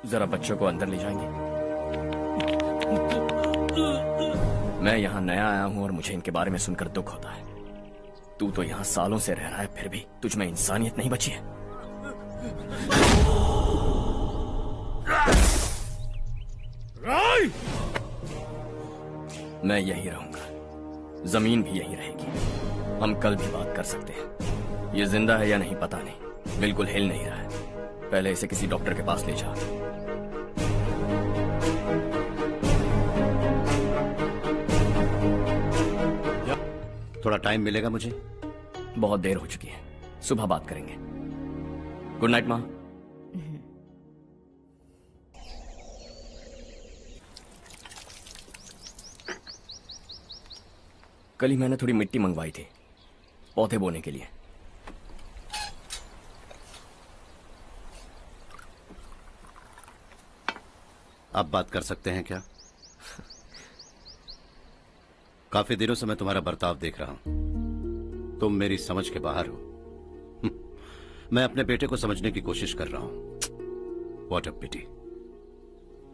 जरा बच्चों को अंदर ले जाएंगे? मैं यहाँ नया आया हूँ और मुझे इनके बारे में सुनकर दुख होता है। तू तो यहाँ सालों से रह रहा है, फिर भी तुझ में इंसानियत नहीं बची है। मैं यही रहूंगा, जमीन भी यही रहेगी। हम कल भी बात कर सकते हैं। ये जिंदा है या नहीं पता नहीं, बिल्कुल हिल नहीं रहा है। पहले इसे किसी डॉक्टर के पास ले जा। थोड़ा टाइम मिलेगा मुझे? बहुत देर हो चुकी है, सुबह बात करेंगे। गुड नाइट माँ। कल ही मैंने थोड़ी मिट्टी मंगवाई थी पौधे बोने के लिए। आप बात कर सकते हैं क्या? काफी दिनों से मैं तुम्हारा बर्ताव देख रहा हूं। तुम मेरी समझ के बाहर हो। मैं अपने बेटे को समझने की कोशिश कर रहा हूं। व्हाट अ पिटी।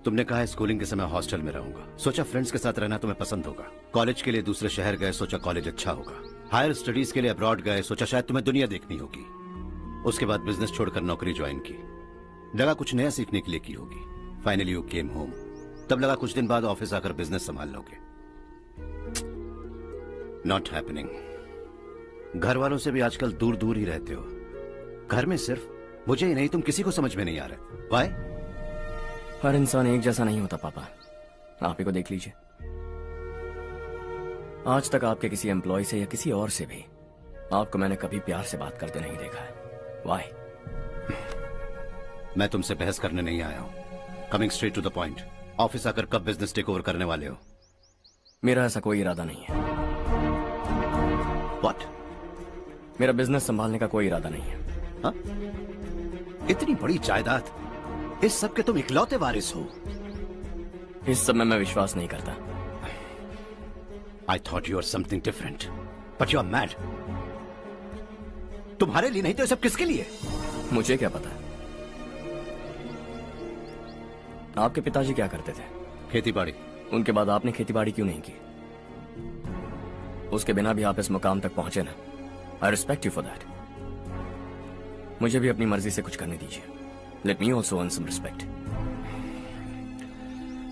तुमने कहा स्कूलिंग के समय हॉस्टल में रहूंगा, सोचा फ्रेंड्स के साथ रहना तुम्हें पसंद होगा। कॉलेज के लिए दूसरे शहर गए, सोचा कॉलेज अच्छा होगा। हायर स्टडीज के लिए अब्रॉड गए, सोचा शायद तुम्हें दुनिया देखनी होगी। उसके बाद बिजनेस छोड़कर नौकरी ज्वाइन की, लगा कुछ नया सीखने के लिए की होगी। Finally you came home. तब लगा कुछ दिन बाद ऑफिस आकर बिजनेस संभाल लोगे। Not happening. घर वालों से भी आजकल दूर दूर ही रहते हो। घर में सिर्फ मुझे ही नहीं, तुम किसी को समझ में नहीं आ रहे। वाई? हर इंसान एक जैसा नहीं होता पापा, आप ही को देख लीजिए। आज तक आपके किसी एम्प्लॉय से या किसी और से भी आपको मैंने कभी प्यार से बात करते नहीं देखा है। वाई? मैं तुमसे बहस करने नहीं आया हूं। Coming straight to the point. Office आकर कब बिजनेस टेक ओवर करने वाले हो? मेरा ऐसा कोई इरादा नहीं है। व्हाट? मेरा बिजनेस संभालने का कोई इरादा नहीं है। हा? इतनी बड़ी जायदाद, इस सब के तुम इकलौते वारिस हो। इस सब में मैं विश्वास नहीं करता। I thought you were something different, but you are mad. तुम्हारे लिए नहीं तो ये सब किसके लिए? मुझे क्या पता। आपके पिताजी क्या करते थे? खेती-बाड़ी। उनके बाद आपने खेतीबाड़ी क्यों नहीं की? उसके बिना भी आप इस मुकाम तक पहुंचे ना। I respect you for that. मुझे भी अपनी मर्जी से कुछ करने दीजिए। Let me also earn some respect.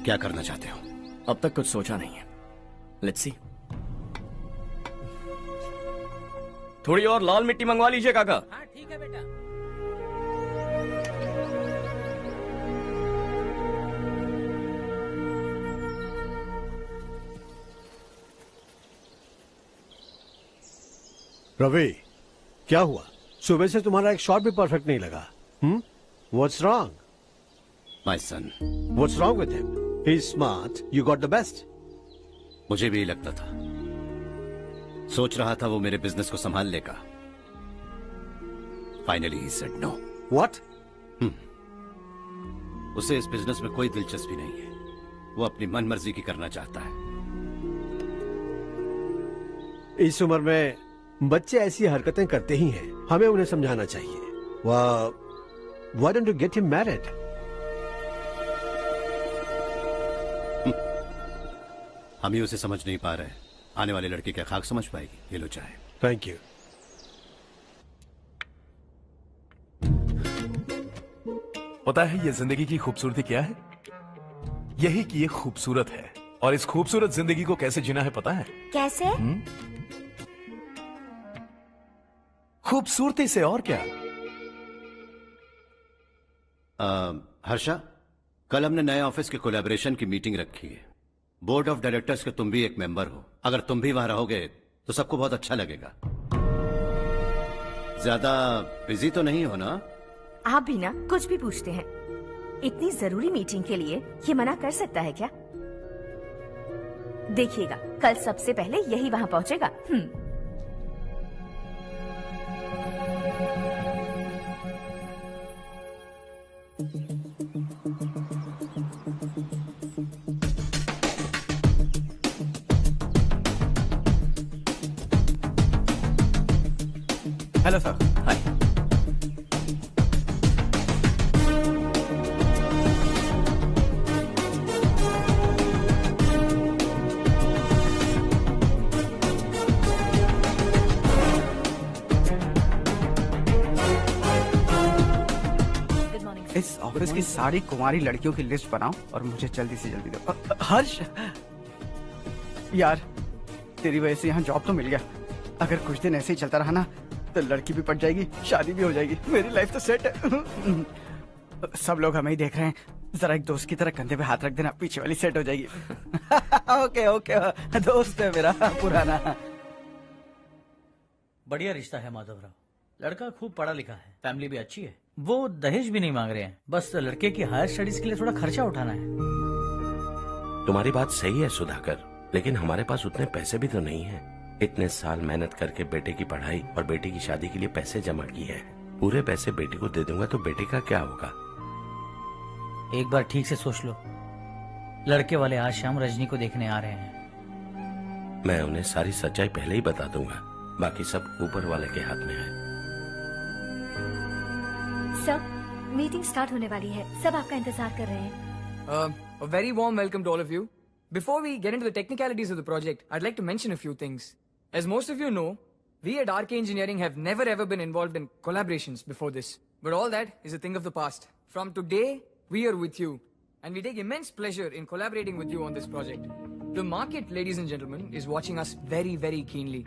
क्या करना चाहते हो? अब तक कुछ सोचा नहीं है। Let's see. थोड़ी और लाल मिट्टी मंगवा लीजिए काका। हाँ ठीक है बेटा। रवि, क्या हुआ? सुबह से तुम्हारा एक शॉट भी परफेक्ट नहीं लगा। What's wrong? My son. What's wrong with him? He's smart. You got the best. मुझे भी लगता था। सोच रहा था वो मेरे बिजनेस को संभाल लेगा। Finally he said no. What? उसे इस बिजनेस में कोई दिलचस्पी नहीं है। वो अपनी मनमर्जी की करना चाहता है। इस उम्र में बच्चे ऐसी हरकतें करते ही हैं। हमें उन्हें समझाना चाहिए। Why don't you get him married? हम ही उसे समझ नहीं पा रहे। आने वाली लड़की क्या खाक समझ पाएगी? ये लो चाहे। Thank you. पता है ये जिंदगी की खूबसूरती क्या है? यही कि ये खूबसूरत है, और इस खूबसूरत जिंदगी को कैसे जीना है पता है? कैसे? खूबसूरती से, और क्या। हर्षा, कल हमने नए ऑफिस के कोलैबोरेशन की मीटिंग रखी है। बोर्ड ऑफ डायरेक्टर्स के तुम भी एक मेंबर हो। अगर तुम भी वहां रहोगे तो सबको बहुत अच्छा लगेगा। ज्यादा बिजी तो नहीं हो ना? आप भी ना कुछ भी पूछते हैं। इतनी जरूरी मीटिंग के लिए ये मना कर सकता है क्या? देखिएगा, कल सबसे पहले यही वहां पहुंचेगा। Hello sir. हाय। इस ऑफिस की सारी कुंवारी लड़कियों की लिस्ट बनाओ और मुझे जल्दी से जल्दी दो। हर्ष यार, तेरी वजह से यहाँ जॉब तो मिल गया। अगर कुछ दिन ऐसे ही चलता रहा ना तो लड़की भी पट जाएगी, शादी भी हो जाएगी, मेरी लाइफ तो सेट है। सब लोग हमें ही देख रहे हैं, जरा एक दोस्त की तरह कंधे पे हाथ रख देना, पीछे वाली सेट हो जाएगी। ओके ओके, दोस्त है मेरा पुराना। बढ़िया रिश्ता है माधवराव, लड़का खूब पढ़ा लिखा है, फैमिली भी अच्छी है। वो दहेज भी नहीं मांग रहे हैं, बस लड़के की हायर स्टडीज के लिए थोड़ा खर्चा उठाना है। तुम्हारी बात सही है सुधाकर, लेकिन हमारे पास उतने पैसे भी तो नहीं हैं। इतने साल मेहनत करके बेटे की पढ़ाई और बेटे की शादी के लिए पैसे जमा किए हैं। पूरे पैसे बेटे को दे दूंगा तो बेटे का क्या होगा? एक बार ठीक से सोच लो, लड़के वाले आज शाम रजनी को देखने आ रहे हैं। मैं उन्हें सारी सच्चाई पहले ही बता दूंगा, बाकी सब ऊपर वाले के हाथ में है। सब मीटिंग स्टार्ट होने वाली है, सब आपका इंतजार कर रहे हैं। A very warm welcome to all of you. Before we get into the technicalities of the project, I'd like to mention a few things. As most of you know, we at RK Engineering have never ever been involved in collaborations before this. But all that is a thing of the past. From today, we are with you. And we take immense pleasure in collaborating with you on this project. The market, ladies and gentlemen, is watching us very, very keenly.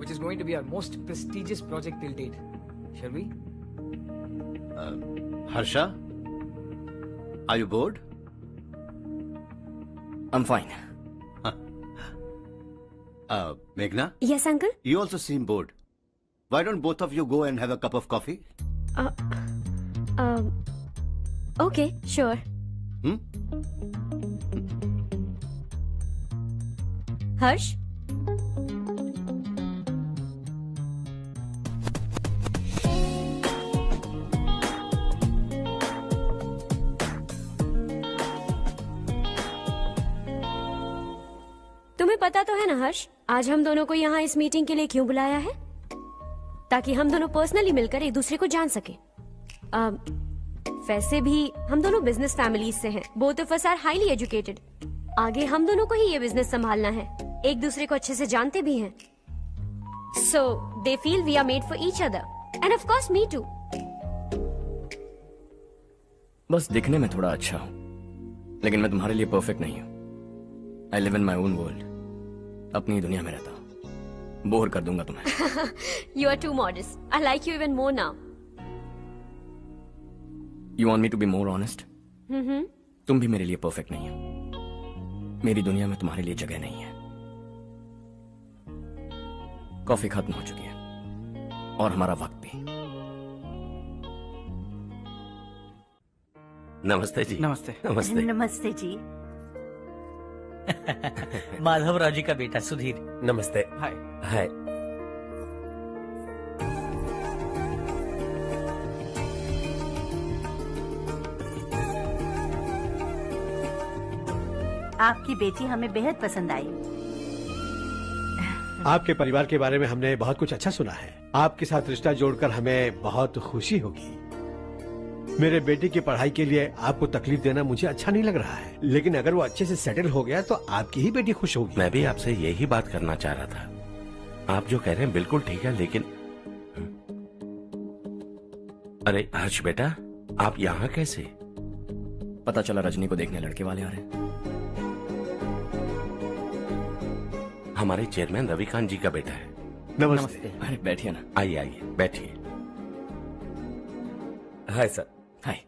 Which is going to be our most prestigious project till date. Shall we? Harsha? Are you bored? I'm fine. Meghna? Yes, uncle. You also seem bored. Why don't both of you go and have a cup of coffee? Okay, sure. Harsh? तुम्हें पता तो है ना हर्ष, आज हम दोनों को यहाँ इस मीटिंग के लिए क्यों बुलाया है? ताकि हम दोनों पर्सनली मिलकर एक दूसरे को जान सके। वैसे भी हम दोनों बिजनेस फैमिलीज से हैं। Both of us are highly educated. आगे हम दोनों को ही ये बिजनेस संभालना है। एक दूसरे को अच्छे से जानते भी हैं। So they feel we are made for each other and of course me too. बस दिखने में थोड़ा अच्छा हूं, लेकिन मैं तुम्हारे लिए परफेक्ट नहीं हूं। I live in my own world, अपनी दुनिया में रहता हूं। बोर कर दूंगा तुम्हें। You are too modest. I like you even more now. You want me to be more honest? तुम भी मेरे लिए परफेक्ट नहीं हो। मेरी दुनिया में तुम्हारे लिए जगह नहीं है। कॉफी खत्म हो चुकी है और हमारा वक्त भी। नमस्ते जी। नमस्ते। नमस्ते। नमस्ते जी। माधवराव जी का बेटा सुधीर। नमस्ते। हाय। हाय। आपकी बेटी हमें बेहद पसंद आई। आपके परिवार के बारे में हमने बहुत कुछ अच्छा सुना है। आपके साथ रिश्ता जोड़कर हमें बहुत खुशी होगी। मेरे बेटे की पढ़ाई के लिए आपको तकलीफ देना मुझे अच्छा नहीं लग रहा है, लेकिन अगर वो अच्छे से सेटल हो गया तो आपकी ही बेटी खुश होगी। मैं भी आपसे यही बात करना चाह रहा था। आप जो कह रहे हैं बिल्कुल ठीक है, लेकिन अरे हर्ष बेटा, आप यहाँ कैसे? पता चला रजनी को देखने लड़के वाले आ रहे हैं। हमारे चेयरमैन रविकांत जी का बेटा है। नमस्ते। अरे बैठिए ना। आइए आइए बैठिए। Hi sir. हाय।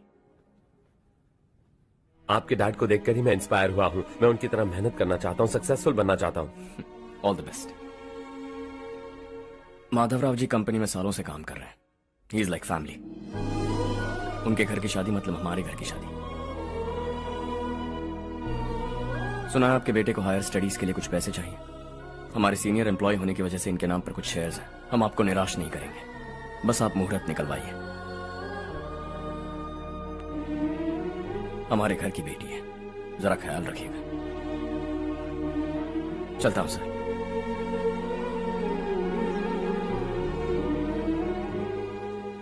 आपके डैड को देखकर ही मैं इंस्पायर हुआ हूँ। मैं उनकी तरह मेहनत करना चाहता हूँ, सक्सेसफुल बनना चाहता हूँ। All the best. Madhavrao ji company में सालों से काम कर रहे हैं। He is like family. उनके घर की शादी मतलब हमारे घर की शादी। सुना है आपके बेटे को हायर स्टडीज के लिए कुछ पैसे चाहिए। हमारे सीनियर एम्प्लॉय होने की वजह से इनके नाम पर कुछ शेयर्स हैं। हम आपको निराश नहीं करेंगे, बस आप मुहूर्त निकलवाइए। हमारे घर की बेटी है, जरा ख्याल रखिएगा। चलता हूं सर।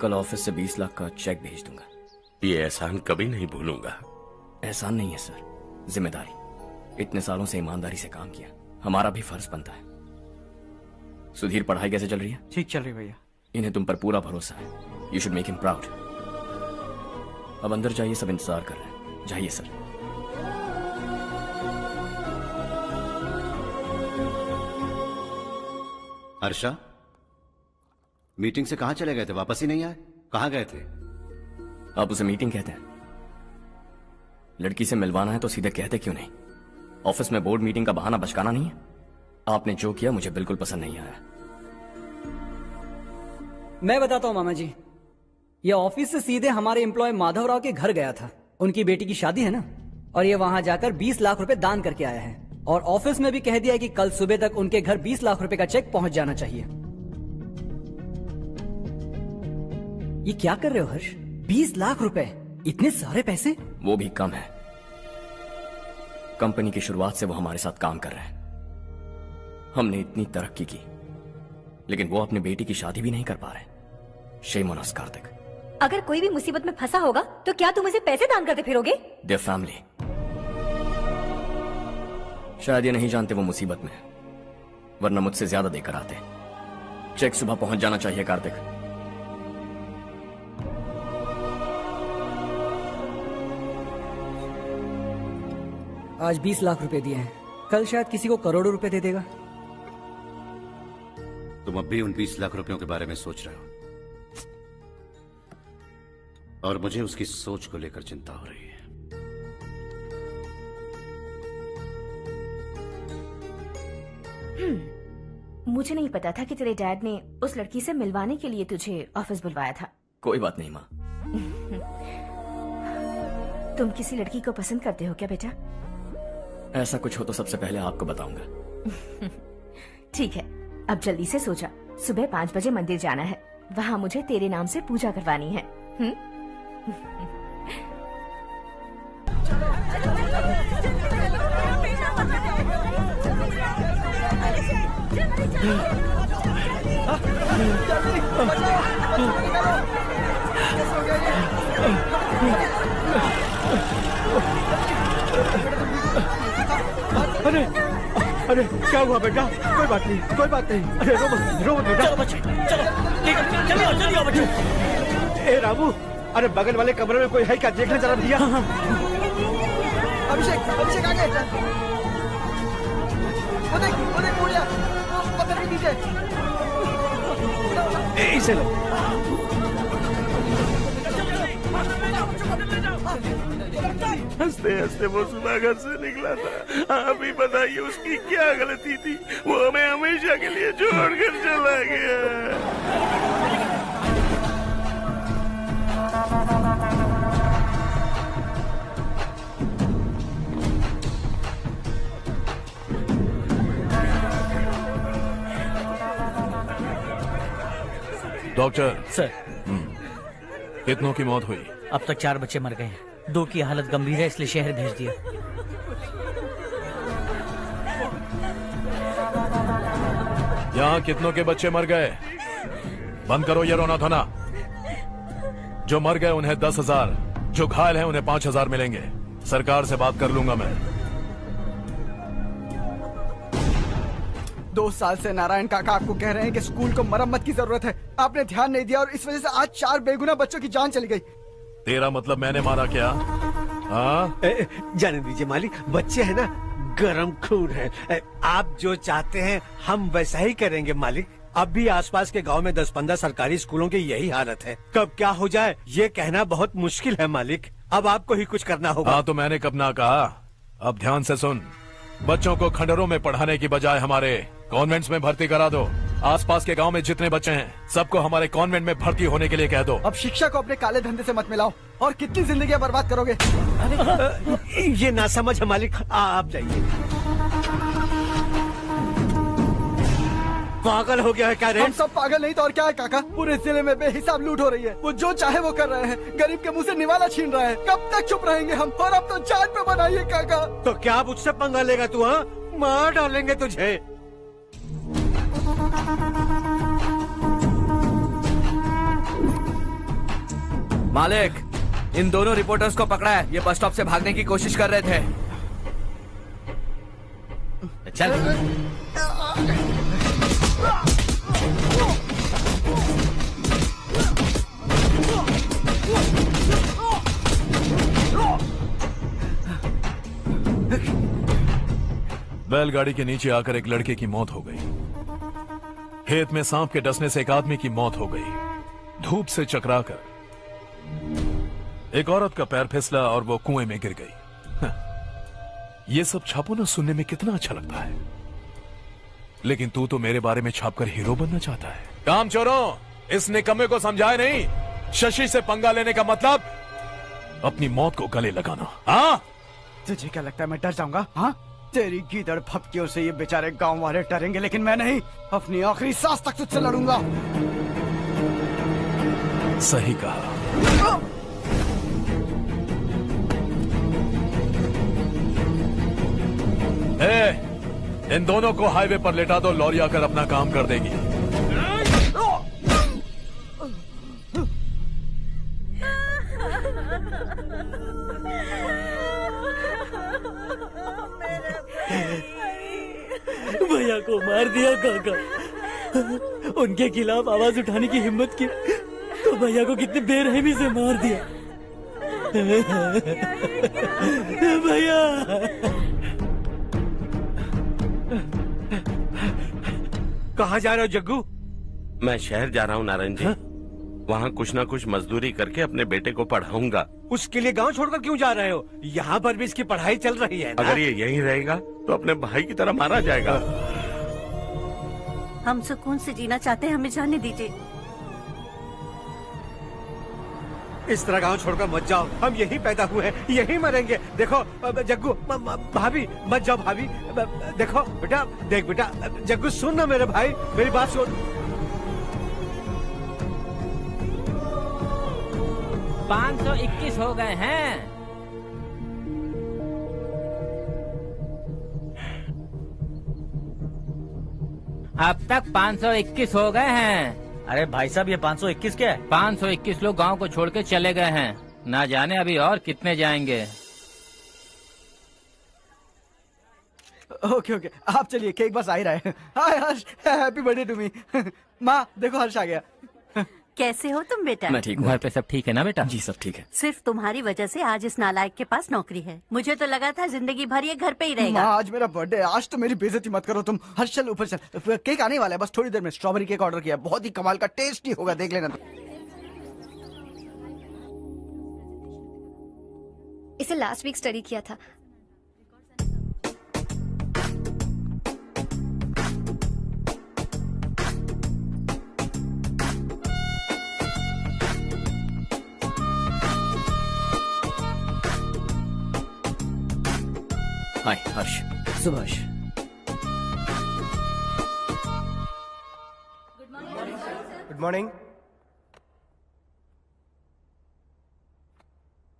कल ऑफिस से 20 लाख का चेक भेज दूंगा। ये एहसान कभी नहीं भूलूंगा। एहसान नहीं है सर, जिम्मेदारी। इतने सालों से ईमानदारी से काम किया, हमारा भी फर्ज बनता है। सुधीर, पढ़ाई कैसे चल रही है? ठीक चल रही भैया। इन्हें तुम पर पूरा भरोसा है। You should make him proud. अब अंदर जाइए, सब इंतजार कर रहे हैं। जाइए सर। हर्षा, मीटिंग से कहां चले गए थे? वापस ही नहीं आए? कहां गए थे? आप उसे मीटिंग कहते हैं? लड़की से मिलवाना है तो सीधे कहते क्यों नहीं? ऑफिस में बोर्ड मीटिंग का बहाना बचकाना नहीं है। आपने जो किया मुझे बिल्कुल पसंद नहीं आया। मैं बताता हूँ मामा जी, ये ऑफिस से सीधे हमारे एम्प्लॉय माधवराव के घर गया था। उनकी बेटी की शादी है ना, और ये वहां जाकर 20 लाख रुपए दान करके आया है। और ऑफिस में भी कह दिया कि कल सुबह तक उनके घर 20 लाख रुपए का चेक पहुंच जाना चाहिए। ये क्या कर रहे हो हर्ष? 20 लाख रुपए, इतने सारे पैसे? वो भी कम है। कंपनी की शुरुआत से वो हमारे साथ काम कर रहे हैं। हमने इतनी तरक्की की, लेकिन वो अपनी बेटी की शादी भी नहीं कर पा रहे। Shame on us Kartik. अगर कोई भी मुसीबत में फंसा होगा तो क्या तुम उसे पैसे दान करते फिरोगे? Their family. शायद ये नहीं जानते वो मुसीबत में, वरना मुझसे ज्यादा देकर आते। चेक सुबह पहुंच जाना चाहिए कार्तिक। आज 20 लाख रुपए दिए हैं, कल शायद किसी को करोड़ों रुपए दे देगा। तुम अब भी उन 20 लाख रुपयों के बारे में सोच रहे हो, और मुझे उसकी सोच को लेकर चिंता हो रही है। मुझे नहीं पता था कि तेरे डैड ने उस लड़की से मिलवाने के लिए तुझे ऑफिस बुलवाया था। कोई बात नहीं माँ। तुम किसी लड़की को पसंद करते हो क्या बेटा? ऐसा कुछ हो तो सबसे पहले आपको बताऊंगा। ठीक है, अब जल्दी से सो जा। सुबह 5 बजे मंदिर जाना है, वहाँ मुझे तेरे नाम से पूजा करवानी है। अरे अरे क्या हुआ बेटा? कोई बात नहीं, कोई बात नहीं। अरे रो मत बेटा। चलो बच्चे, चलो चलिए बच्चे। ए रामू, अरे बगल वाले कमरे में कोई है क्या? देखना जरा भैया। अभिषेक आगे। वो देख मुड़िया, पकड़ के नीचे। इसे लो। हंसते हंसते वो सुबह घर से निकला था। आप ही बताइए उसकी क्या गलती थी? वो हमें हमेशा के लिए छोड़कर चला गया। डॉक्टर सर, कितनों की मौत हुई? अब तक 4 बच्चे मर गए हैं। 2 की हालत गंभीर है, इसलिए शहर भेज दिया। यहाँ कितनों के बच्चे मर गए? बंद करो ये रोना धोना। जो मर गए उन्हें 10,000, जो घायल हैं उन्हें 5,000 मिलेंगे। सरकार से बात कर लूंगा मैं। 2 साल से नारायण काका आपको कह रहे हैं कि स्कूल को मरम्मत की जरूरत है। आपने ध्यान नहीं दिया और इस वजह से आज 4 बेगुनाह बच्चों की जान चली गई। तेरा मतलब मैंने मारा क्या? हाँ, जाने दीजिए मालिक, बच्चे हैं ना, गरम खून है। आप जो चाहते हैं हम वैसा ही करेंगे मालिक। अब भी आसपास के गांव में 10-15 सरकारी स्कूलों की यही हालत है। कब क्या हो जाए ये कहना बहुत मुश्किल है मालिक। अब आपको ही कुछ करना होगा। हाँ तो मैंने कब ना कहा। अब ध्यान से सुन, बच्चों को खंडरों में पढ़ाने की बजाय हमारे कॉन्वेंट्स में भर्ती करा दो। आसपास के गांव में जितने बच्चे हैं सबको हमारे कॉन्वेंट में भर्ती होने के लिए कह दो। अब शिक्षा को अपने काले धंधे से मत मिलाओ, और कितनी जिंदगियां बर्बाद करोगे। ये ना समझ है मालिक, आप जाइए। पागल हो गया है क्या रे? हम सब पागल नहीं तो और क्या है काका। पूरे जिले में बेहिसाब लूट हो रही है। वो जो चाहे वो कर रहे हैं, गरीब के मुंह से निवाला छीन रहे हैं। कब तक चुप रहेंगे हम? और अब तो जान पे बनाइए काका। तो क्या मुझसे पंगा लेगा तू? हाँ, मार डालेंगे तुझे। मालिक, इन दोनों रिपोर्टर्स को पकड़ा है। ये बस स्टॉप से भागने की कोशिश कर रहे थे। चल। बैलगाड़ी के नीचे आकर एक लड़के की मौत हो गई। खेत में सांप के डसने से एक आदमी की मौत हो गई। धूप से चकराकर एक औरत का पैर फिसला और वो कुएं में गिर गई। ये सब छापो ना, सुनने में कितना अच्छा लगता है, लेकिन तू तो मेरे बारे में छापकर हीरो बनना चाहता है। काम चोरों, इस निकम्मे को समझाए नहीं। शशि से पंगा लेने का मतलब अपनी मौत को गले लगाना। हाँ, तुझे क्या लगता है मैं डर जाऊंगा? हाँ, तेरी गीदड़ फपकियों से ये बेचारे गांव वाले डरेंगे, लेकिन मैं नहीं। अपनी आखिरी सांस तक तुझसे लड़ूंगा। सही कहा। इन दोनों को हाईवे पर लेटा दो, लॉरी आकर अपना काम कर देगी। भैया को मार दिया काका। उनके खिलाफ आवाज उठाने की हिम्मत की तो भैया को कितने बेरहमी से मार दिया। भैया कहाँ जा रहे हो जग्गू? मैं शहर जा रहा हूँ नारायण जी। वहाँ कुछ ना कुछ मजदूरी करके अपने बेटे को पढ़ाऊंगा। उसके लिए गांव छोड़कर क्यों जा रहे हो? यहाँ पर भी इसकी पढ़ाई चल रही है ना? अगर ये यहीं रहेगा तो अपने भाई की तरह मारा जाएगा। हम सुकून से जीना चाहते हैं, हमें जाने दीजिए। इस तरह गांव छोड़कर मत जाओ, हम यहीं पैदा हुए हैं, यहीं मरेंगे। देखो जग्गू, भाभी मत जाओ भाभी। देखो बेटा, देख बेटा, जग्गू सुन ना मेरे भाई, मेरी बात सुन। 521 हो गए हैं। अब तक 521 हो गए हैं। अरे भाई साहब, ये 521 क्या है? 521 लोग गांव को छोड़ के चले गए हैं। ना जाने अभी और कितने जाएंगे। ओके ओके, आप चलिए, केक बस आ ही रहा है। हाय हर्ष, हैप्पी बर्थडे टू मी। माँ देखो, हर्ष आ गया। कैसे हो तुम बेटा? मैं ठीक हूँ। घर पे सब ठीक है ना बेटा? जी सब ठीक है। सिर्फ तुम्हारी वजह से आज इस नालायक के पास नौकरी है। मुझे तो लगा था जिंदगी भर ये घर पे ही रहेगा। माँ आज मेरा बर्थडे है, आज तो मेरी बेइज्जती मत करो तुम। हर्ष चल ऊपर चल, केक आने वाला है, बस थोड़ी देर में। स्ट्रॉबेरी केक ऑर्डर किया, बहुत ही कमाल का टेस्टी होगा, देख लेना। इसे लास्ट वीक स्टडी किया था। हाय हर्ष। Subhash. Good morning.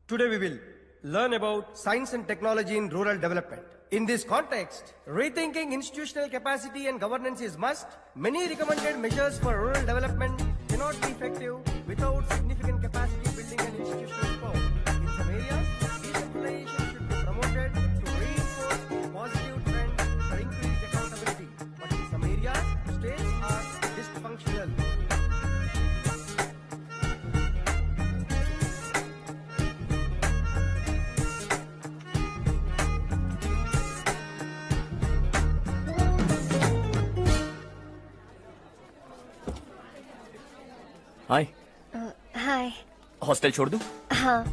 Today we will learn about science and technology in rural development. In this context, rethinking institutional capacity and governance is must. Many recommended measures for rural development cannot be effective without significant capacity building and institutional reform. In some areas, decentralization should be promoted to reinforce positive trends for increased accountability. But in some areas, states are dysfunctional. Hi. Hi. Hostel छोड़ दूं? हाँ।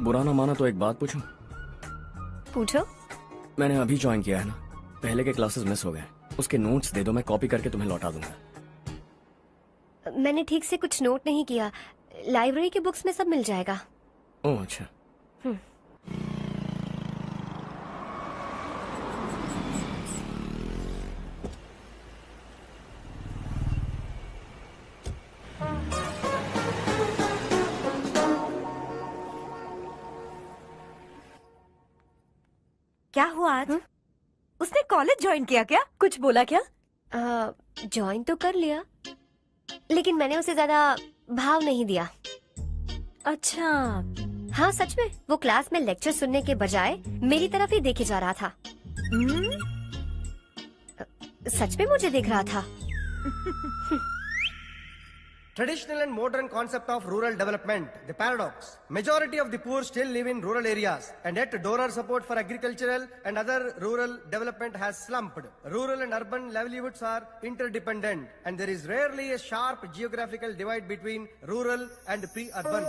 बुरा ना माना तो एक बात पूछूं? पूछो। मैंने अभी ज्वाइन किया है ना, पहले के क्लासेस मिस हो गए। उसके नोट्स दे दो, मैं कॉपी करके तुम्हें लौटा दूंगा। मैंने ठीक से कुछ नोट नहीं किया। लाइब्रेरी के बुक्स में सब मिल जाएगा। ओह अच्छा। क्या हुआ आज? उसने कॉलेज ज्वाइन किया क्या? कुछ बोला क्या? ज्वाइन तो कर लिया, लेकिन मैंने उसे ज्यादा भाव नहीं दिया। अच्छा। हाँ सच में, वो क्लास में लेक्चर सुनने के बजाय मेरी तरफ ही देखे जा रहा था। सच में मुझे देख रहा था। Traditional and modern concept of rural development. The paradox. Majority of the poor still live in rural areas, and yet donor support for agricultural and other rural development has slumped. Rural and urban livelihoods are interdependent, and there is rarely a sharp geographical divide between rural and pre-urban.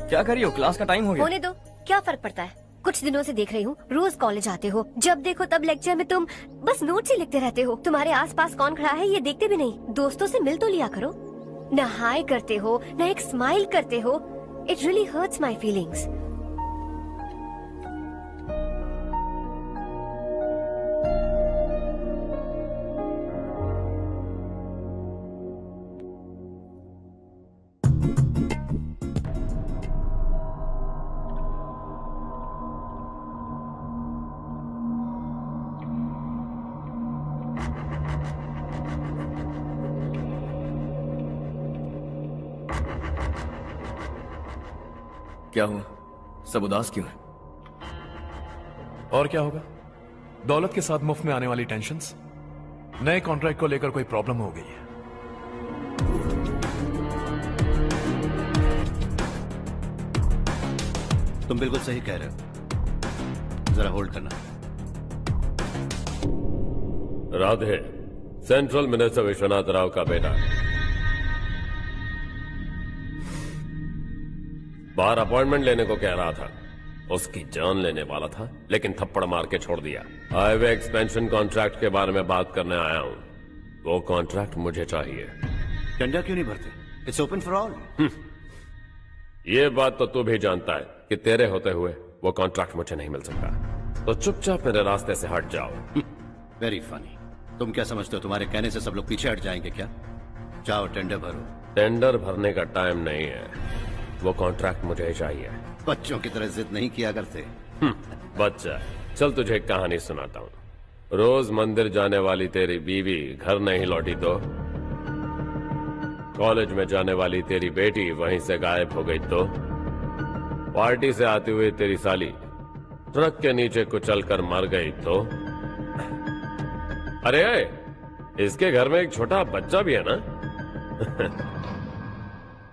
क्या कर रही हो? Class का time हो गया। होने दो, क्या फर्क पड़ता है। कुछ दिनों से देख रही हूँ, रोज कॉलेज आते हो, जब देखो तब लेक्चर में तुम बस नोट्स ही लिखते रहते हो। तुम्हारे आसपास कौन खड़ा है ये देखते भी नहीं। दोस्तों से मिल तो लिया करो। न हाय करते हो, न एक स्माइल करते हो। It really hurts my feelings. क्या हुआ? सब उदास क्यों है? और क्या होगा? दौलत के साथ मुफ्त में आने वाली टेंशन्स। नए कॉन्ट्रैक्ट को लेकर कोई प्रॉब्लम हो गई है। तुम बिल्कुल सही कह रहे हो। जरा होल्ड करना। राधे, सेंट्रल मिनिस्टर विश्वनाथ राव का बेटा बाहर अपॉइंटमेंट लेने को कह रहा था। उसकी जान लेने वाला था, लेकिन थप्पड़ मार के छोड़ दिया। हाईवे एक्सपेंशन कॉन्ट्रैक्ट के बारे में बात करने आया हूं। वो कॉन्ट्रैक्ट मुझे चाहिए। टेंडर क्यों नहीं भरते? It's open for all. ये बात तो तू भी जानता है कि तेरे होते हुए वो कॉन्ट्रैक्ट मुझे नहीं मिल सकता। तो चुपचाप मेरे रास्ते से हट जाओ। Very funny. तुम क्या समझते हो तुम्हारे कहने से सब लोग पीछे हट जाएंगे क्या? जाओ टेंडर भरो। टेंडर भरने का टाइम नहीं है। वो कॉन्ट्रैक्ट मुझे ही चाहिए। बच्चों की तरह जिद नहीं किया करते। बच्चा, चल तुझे एक कहानी सुनाता हूँ। रोज मंदिर जाने वाली तेरी बीवी घर नहीं लौटी तो, कॉलेज में जाने वाली तेरी बेटी वहीं से गायब हो गई तो, पार्टी से आती हुई तेरी साली ट्रक के नीचे कुचल कर मर गई तो। अरे इसके घर में एक छोटा बच्चा भी है ना।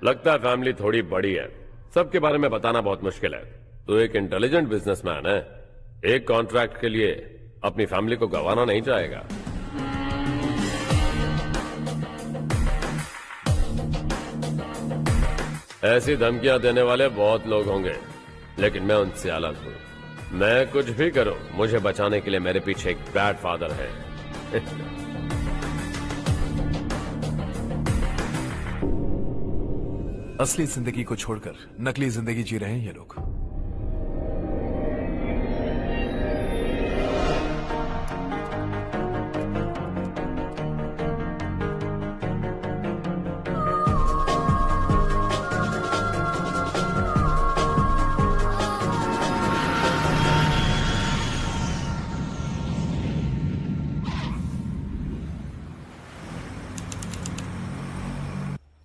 लगता है फैमिली थोड़ी बड़ी है, सबके बारे में बताना बहुत मुश्किल है। तो एक इंटेलिजेंट बिजनेसमैन है, एक कॉन्ट्रैक्ट के लिए अपनी फैमिली को गंवाना नहीं चाहेगा। ऐसी धमकियां देने वाले बहुत लोग होंगे, लेकिन मैं उनसे अलग हूं। मैं कुछ भी करूं, मुझे बचाने के लिए मेरे पीछे एक बैड फादर है। असली जिंदगी को छोड़कर नकली जिंदगी जी रहे हैं ये लोग।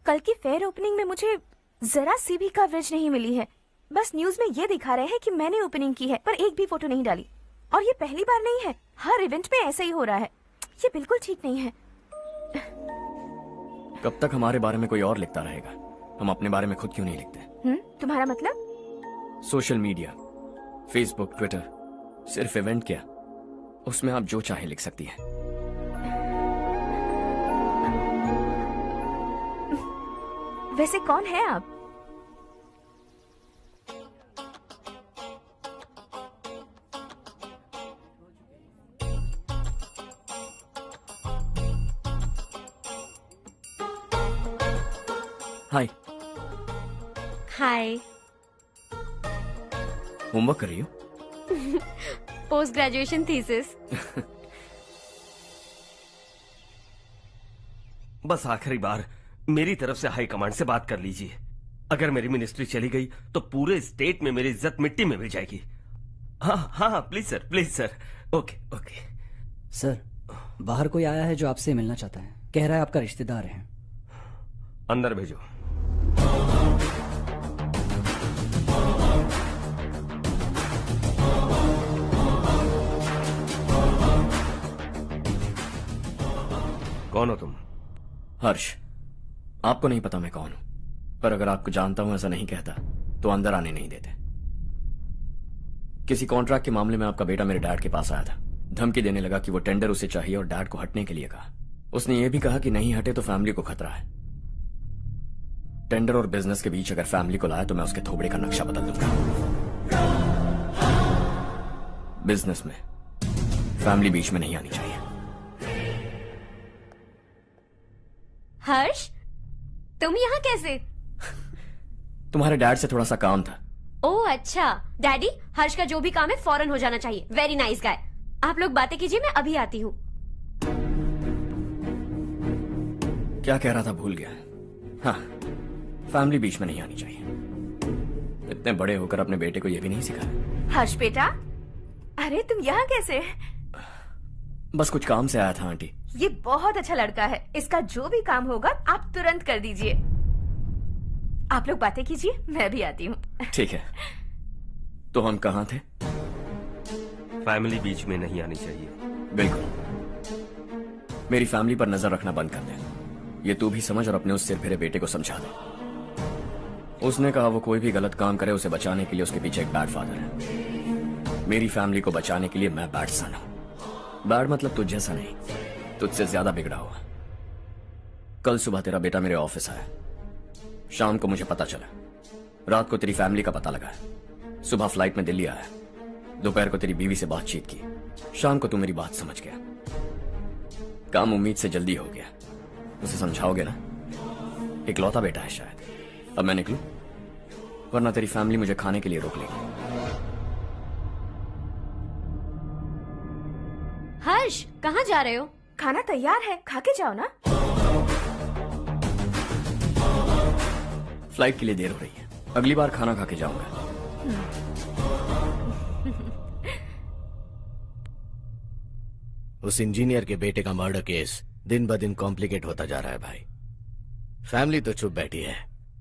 कल की फेयर ओपनिंग में मुझे जरा सी भी कवरेज नहीं मिली है। बस न्यूज में ये दिखा रहे हैं कि मैंने ओपनिंग की है, पर एक भी फोटो नहीं डाली। और ये पहली बार नहीं है, हर इवेंट में ऐसा ही हो रहा है। ये बिल्कुल ठीक नहीं है। कब तक हमारे बारे में कोई और लिखता रहेगा? हम अपने बारे में खुद क्यों नहीं लिखते? तुम्हारा मतलब? सोशल मीडिया, फेसबुक, ट्विटर, सिर्फ इवेंट क्या, उसमें आप जो चाहे लिख सकती हैं। वैसे कौन है आप? हाय। हाय। होमवर्क कर रही हो? Post graduation thesis. बस आखिरी बार मेरी तरफ से हाई कमांड से बात कर लीजिए। अगर मेरी मिनिस्ट्री चली गई तो पूरे स्टेट में मेरी इज्जत मिट्टी में मिल जाएगी। हाँ हाँ हाँ, please sir. Okay okay. Sir, बाहर कोई आया है जो आपसे मिलना चाहता है। कह रहा है आपका रिश्तेदार है। अंदर भेजो। कौन हो तुम? हर्ष, आपको नहीं पता मैं कौन हूं, पर अगर आपको जानता हूं ऐसा नहीं कहता तो अंदर आने नहीं देते। किसी कॉन्ट्रैक्ट के मामले में आपका बेटा मेरे डैड के पास आया था। धमकी देने लगा कि वो टेंडर उसे चाहिए और डैड को हटने के लिए कहा। उसने ये भी कहा कि नहीं हटे तो फैमिली को खतरा है। टेंडर और बिजनेस के बीच अगर फैमिली को लाया तो मैं उसके थोबड़े का नक्शा बदल दूंगा। बिजनेस में फैमिली बीच में नहीं आनी चाहिए। हर्ष, तुम यहाँ कैसे? तुम्हारे डैड से थोड़ा सा काम था। ओह अच्छा। डैडी, हर्ष का जो भी काम है फौरन हो जाना चाहिए। Very nice guy. आप लोग बातें कीजिए, मैं अभी आती हूँ। क्या कह रहा था भूल गया। हाँ, फैमिली बीच में नहीं आनी चाहिए। इतने बड़े होकर अपने बेटे को यह भी नहीं सिखाया। हर्ष बेटा, अरे तुम यहाँ कैसे? बस कुछ काम से आया था आंटी। ये बहुत अच्छा लड़का है। इसका जो भी काम होगा आप तुरंत कर दीजिए। आप लोग बातें कीजिए, मैं भी आती हूँ। ठीक है। तो हम कहाँ थे? फैमिली बीच में नहीं आनी चाहिए। बिल्कुल। मेरी फैमिली पर नजर रखना बंद कर दे। ये तू भी समझ और अपने उस सिर फिरे बेटे को समझा दे। उसने कहा वो कोई भी गलत काम करे उसे बचाने के लिए उसके पीछे एक बैड फादर है। मेरी फैमिली को बचाने के लिए मैं बैड सन हूं। बैड मतलब तुझ जैसा नहीं, तुझसे ज्यादा बिगड़ा हुआ। कल सुबह तेरा बेटा मेरे ऑफिस आया। शाम को मुझे पता चला। रात को तेरी फैमिली का पता लगा। सुबह फ्लाइट में दिल्ली आया। दोपहर को तेरी बीवी से बातचीत की। शाम को तू मेरी बात समझ गया। काम उम्मीद से जल्दी हो गया। उसे समझाओगे ना? इकलौता बेटा है शायद। अब मैं निकलूं, वरना तेरी फैमिली मुझे खाने के लिए रोक लेगी। हर्ष, कहाँ जा रहे हो? खाना तैयार है, खा के जाओ ना। फ्लाइट के लिए देर हो रही है। अगली बार खाना खा के जाऊंगा। उस इंजीनियर के बेटे का मर्डर केस दिन ब दिन कॉम्प्लिकेट होता जा रहा है भाई। फैमिली तो चुप बैठी है,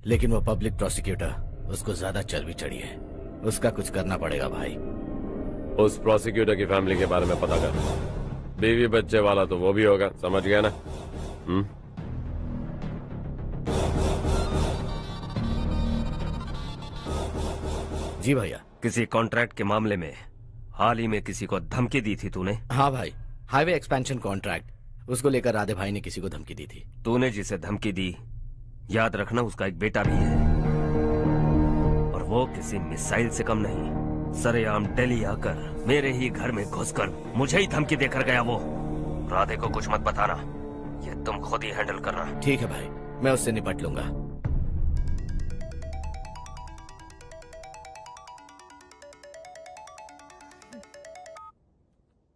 लेकिन वो पब्लिक प्रोसिक्यूटर उसको ज्यादा चर्बी चढ़ी है। उसका कुछ करना पड़ेगा भाई। उस प्रोसिक्यूटर की फैमिली के बारे में पता कर। बीवी बच्चे वाला तो वो भी होगा, समझ गया ना? जी भैया। किसी कॉन्ट्रैक्ट के मामले में हाल ही में किसी को धमकी दी थी तूने? हाँ भाई, हाईवे एक्सपेंशन कॉन्ट्रैक्ट, उसको लेकर राधे भाई ने किसी को धमकी दी थी। तूने जिसे धमकी दी, याद रखना उसका एक बेटा भी है, और वो किसी मिसाइल से कम नहीं। सरेआम दिल्ली आकर मेरे ही घर में घुसकर मुझे ही धमकी देकर गया वो। राधे को कुछ मत बताना, ये तुम खुद ही हैंडल करना। ठीक है भाई, मैं उससे निपट लूंगा।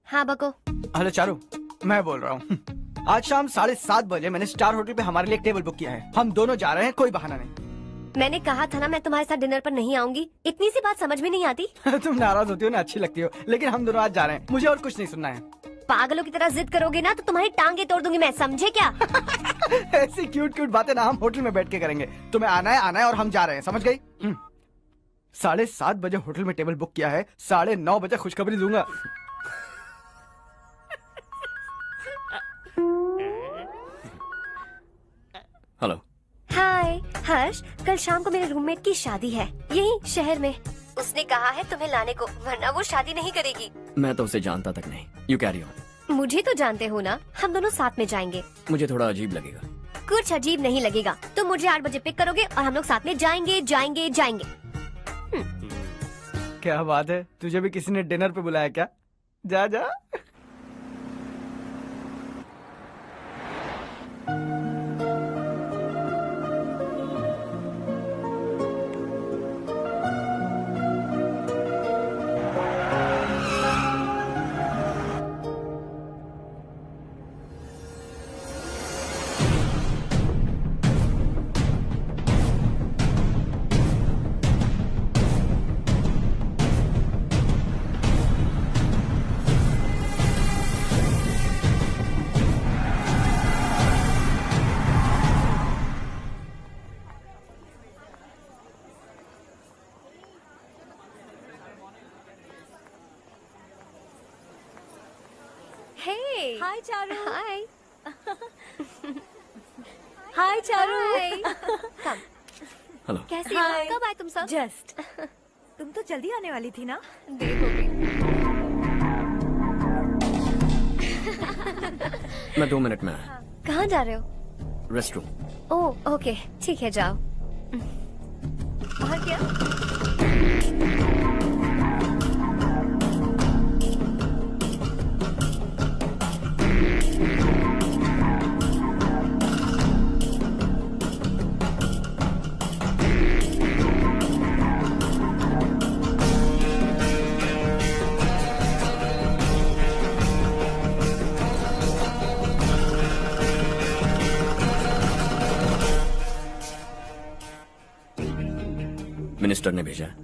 हाँ बको। हेलो चारू, मैं बोल रहा हूँ। आज शाम 7:30 बजे मैंने स्टार होटल पे हमारे लिए एक टेबल बुक किया है। हम दोनों जा रहे हैं, कोई बहाना नहीं। मैंने कहा था ना मैं तुम्हारे साथ डिनर पर नहीं आऊंगी। इतनी सी बात समझ में नहीं आती? तुम नाराज होती हो ना, अच्छी लगती हो, लेकिन हम दोनों आज जा रहे हैं। मुझे और कुछ नहीं सुनना है। पागलों की तरह जिद करोगे ना तो तुम्हारी टांगे तोड़ दूंगी मैं, समझे क्या? ऐसी क्यूट क्यूट बातें ना हम होटल में बैठ के करेंगे। तुम्हें आना है और हम जा रहे हैं, समझ गई? 7:30 बजे होटल में टेबल बुक किया है, 9:30 बजे खुशखबरी दूंगा। हेलो। हाय हर्ष, कल शाम को मेरे रूममेट की शादी है यही शहर में। उसने कहा है तुम्हें लाने को, वरना वो शादी नहीं करेगी। मैं तो उसे जानता तक नहीं। You carry on. मुझे तो जानते हो ना, हम दोनों साथ में जाएंगे। मुझे थोड़ा अजीब लगेगा। कुछ अजीब नहीं लगेगा। तुम मुझे 8 बजे पिक करोगे और हम लोग साथ में जाएंगे जाएंगे जाएंगे। क्या बात है, तुझे भी किसी ने डिनर पे बुलाया क्या? जा जा। Hey. हाय चारू। Hi. हाय चारू। Come. हेलो। कैसी हो? कब आए तुम सब? जस्ट। तुम तो जल्दी आने वाली थी ना? देर हो गई। मैं 2 मिनट में आया। कहाँ जा रहे हो? Rest room. ओह ओके ठीक है जाओ। और क्या? मिनिस्टर ने भेजा है।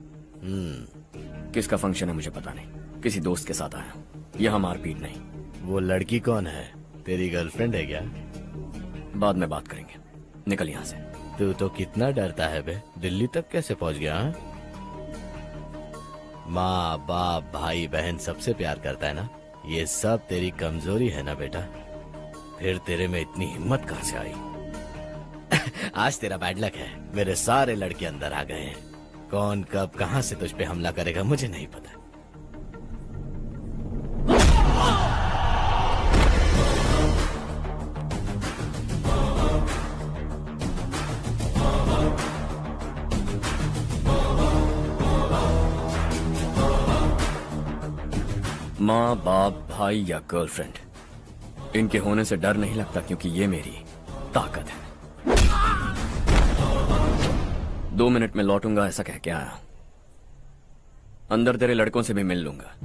किसका फंक्शन है मुझे पता नहीं, किसी दोस्त के साथ आया। यहाँ मारपीट नहीं। वो लड़की कौन है? तेरी गर्लफ्रेंड है क्या? बाद में बात करेंगे, निकल यहाँ से। तू तो कितना डरता है बे, दिल्ली तक कैसे पहुँच गया? हाँ? माँ बाप भाई बहन सबसे प्यार करता है ना, ये सब तेरी कमजोरी है ना बेटा। फिर तेरे में इतनी हिम्मत कहाँ से आई? आज तेरा बैड लक है, मेरे सारे लड़के अंदर आ गए हैं। कौन कब कहां से तुझ पे हमला करेगा मुझे नहीं पता। माँ बाप भाई या गर्लफ्रेंड, इनके होने से डर नहीं लगता, क्योंकि ये मेरी ताकत है। 2 मिनट में लौटूंगा ऐसा कह के आया। अंदर तेरे लड़कों से भी मिल लूंगा।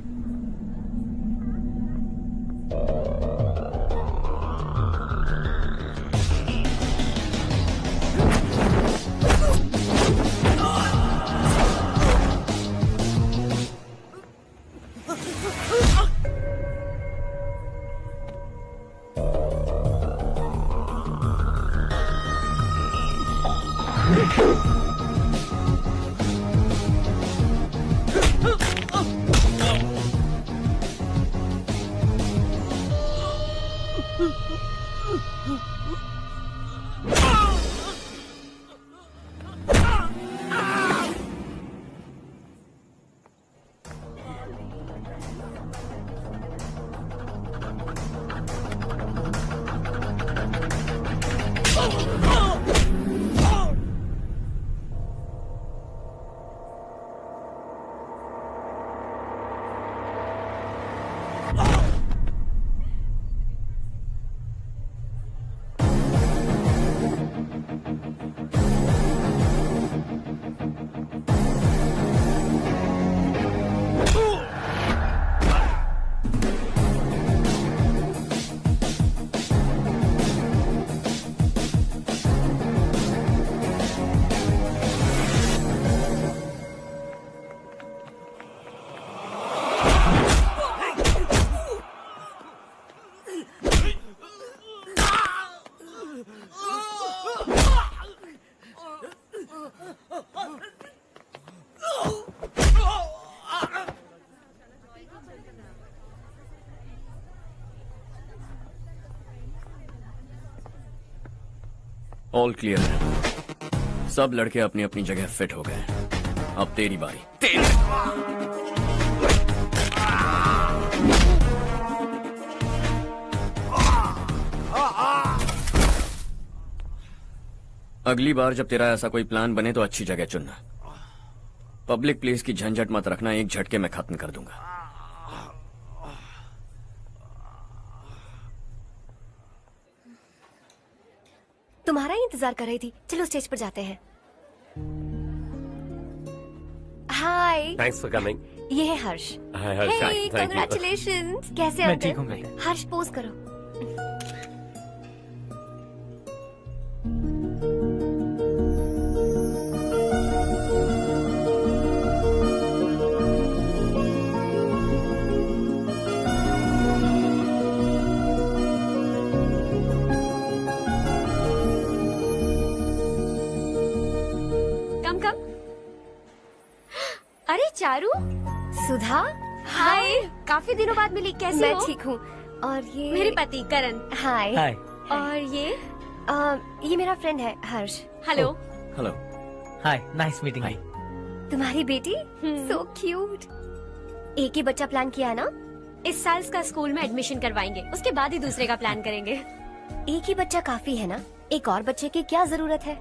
ऑल क्लियर है। सब लड़के अपनी अपनी जगह फिट हो गए। अब तेरी बारी। अगली बार जब तेरा ऐसा कोई प्लान बने तो अच्छी जगह चुनना। पब्लिक प्लेस की झंझट मत रखना, एक झटके में खत्म कर दूंगा। तुम्हारा ही इंतजार कर रही थी। चलो स्टेज पर जाते हैं। हाय। Thanks for coming. ये है Harsh. Hi Harsh, thank you. Congratulations. कैसे मैं हो? ठीक हूँ बेटा। हर्ष पोज करो। अरे चारू। सुधा। हाय। काफी दिनों बाद मिली, कैसी मैं हो? ठीक हूँ। और ये मेरे पति करण। हाय। हाय। और ये मेरा फ्रेंड है Harsh. Hello. Hello. Hi, nice meeting you. तुम्हारी बेटी सो क्यूट। एक ही बच्चा प्लान किया है ना? इस साल इसका स्कूल में एडमिशन करवाएंगे, उसके बाद ही दूसरे का प्लान करेंगे। एक ही बच्चा काफी है ना? एक और बच्चे की क्या जरूरत है?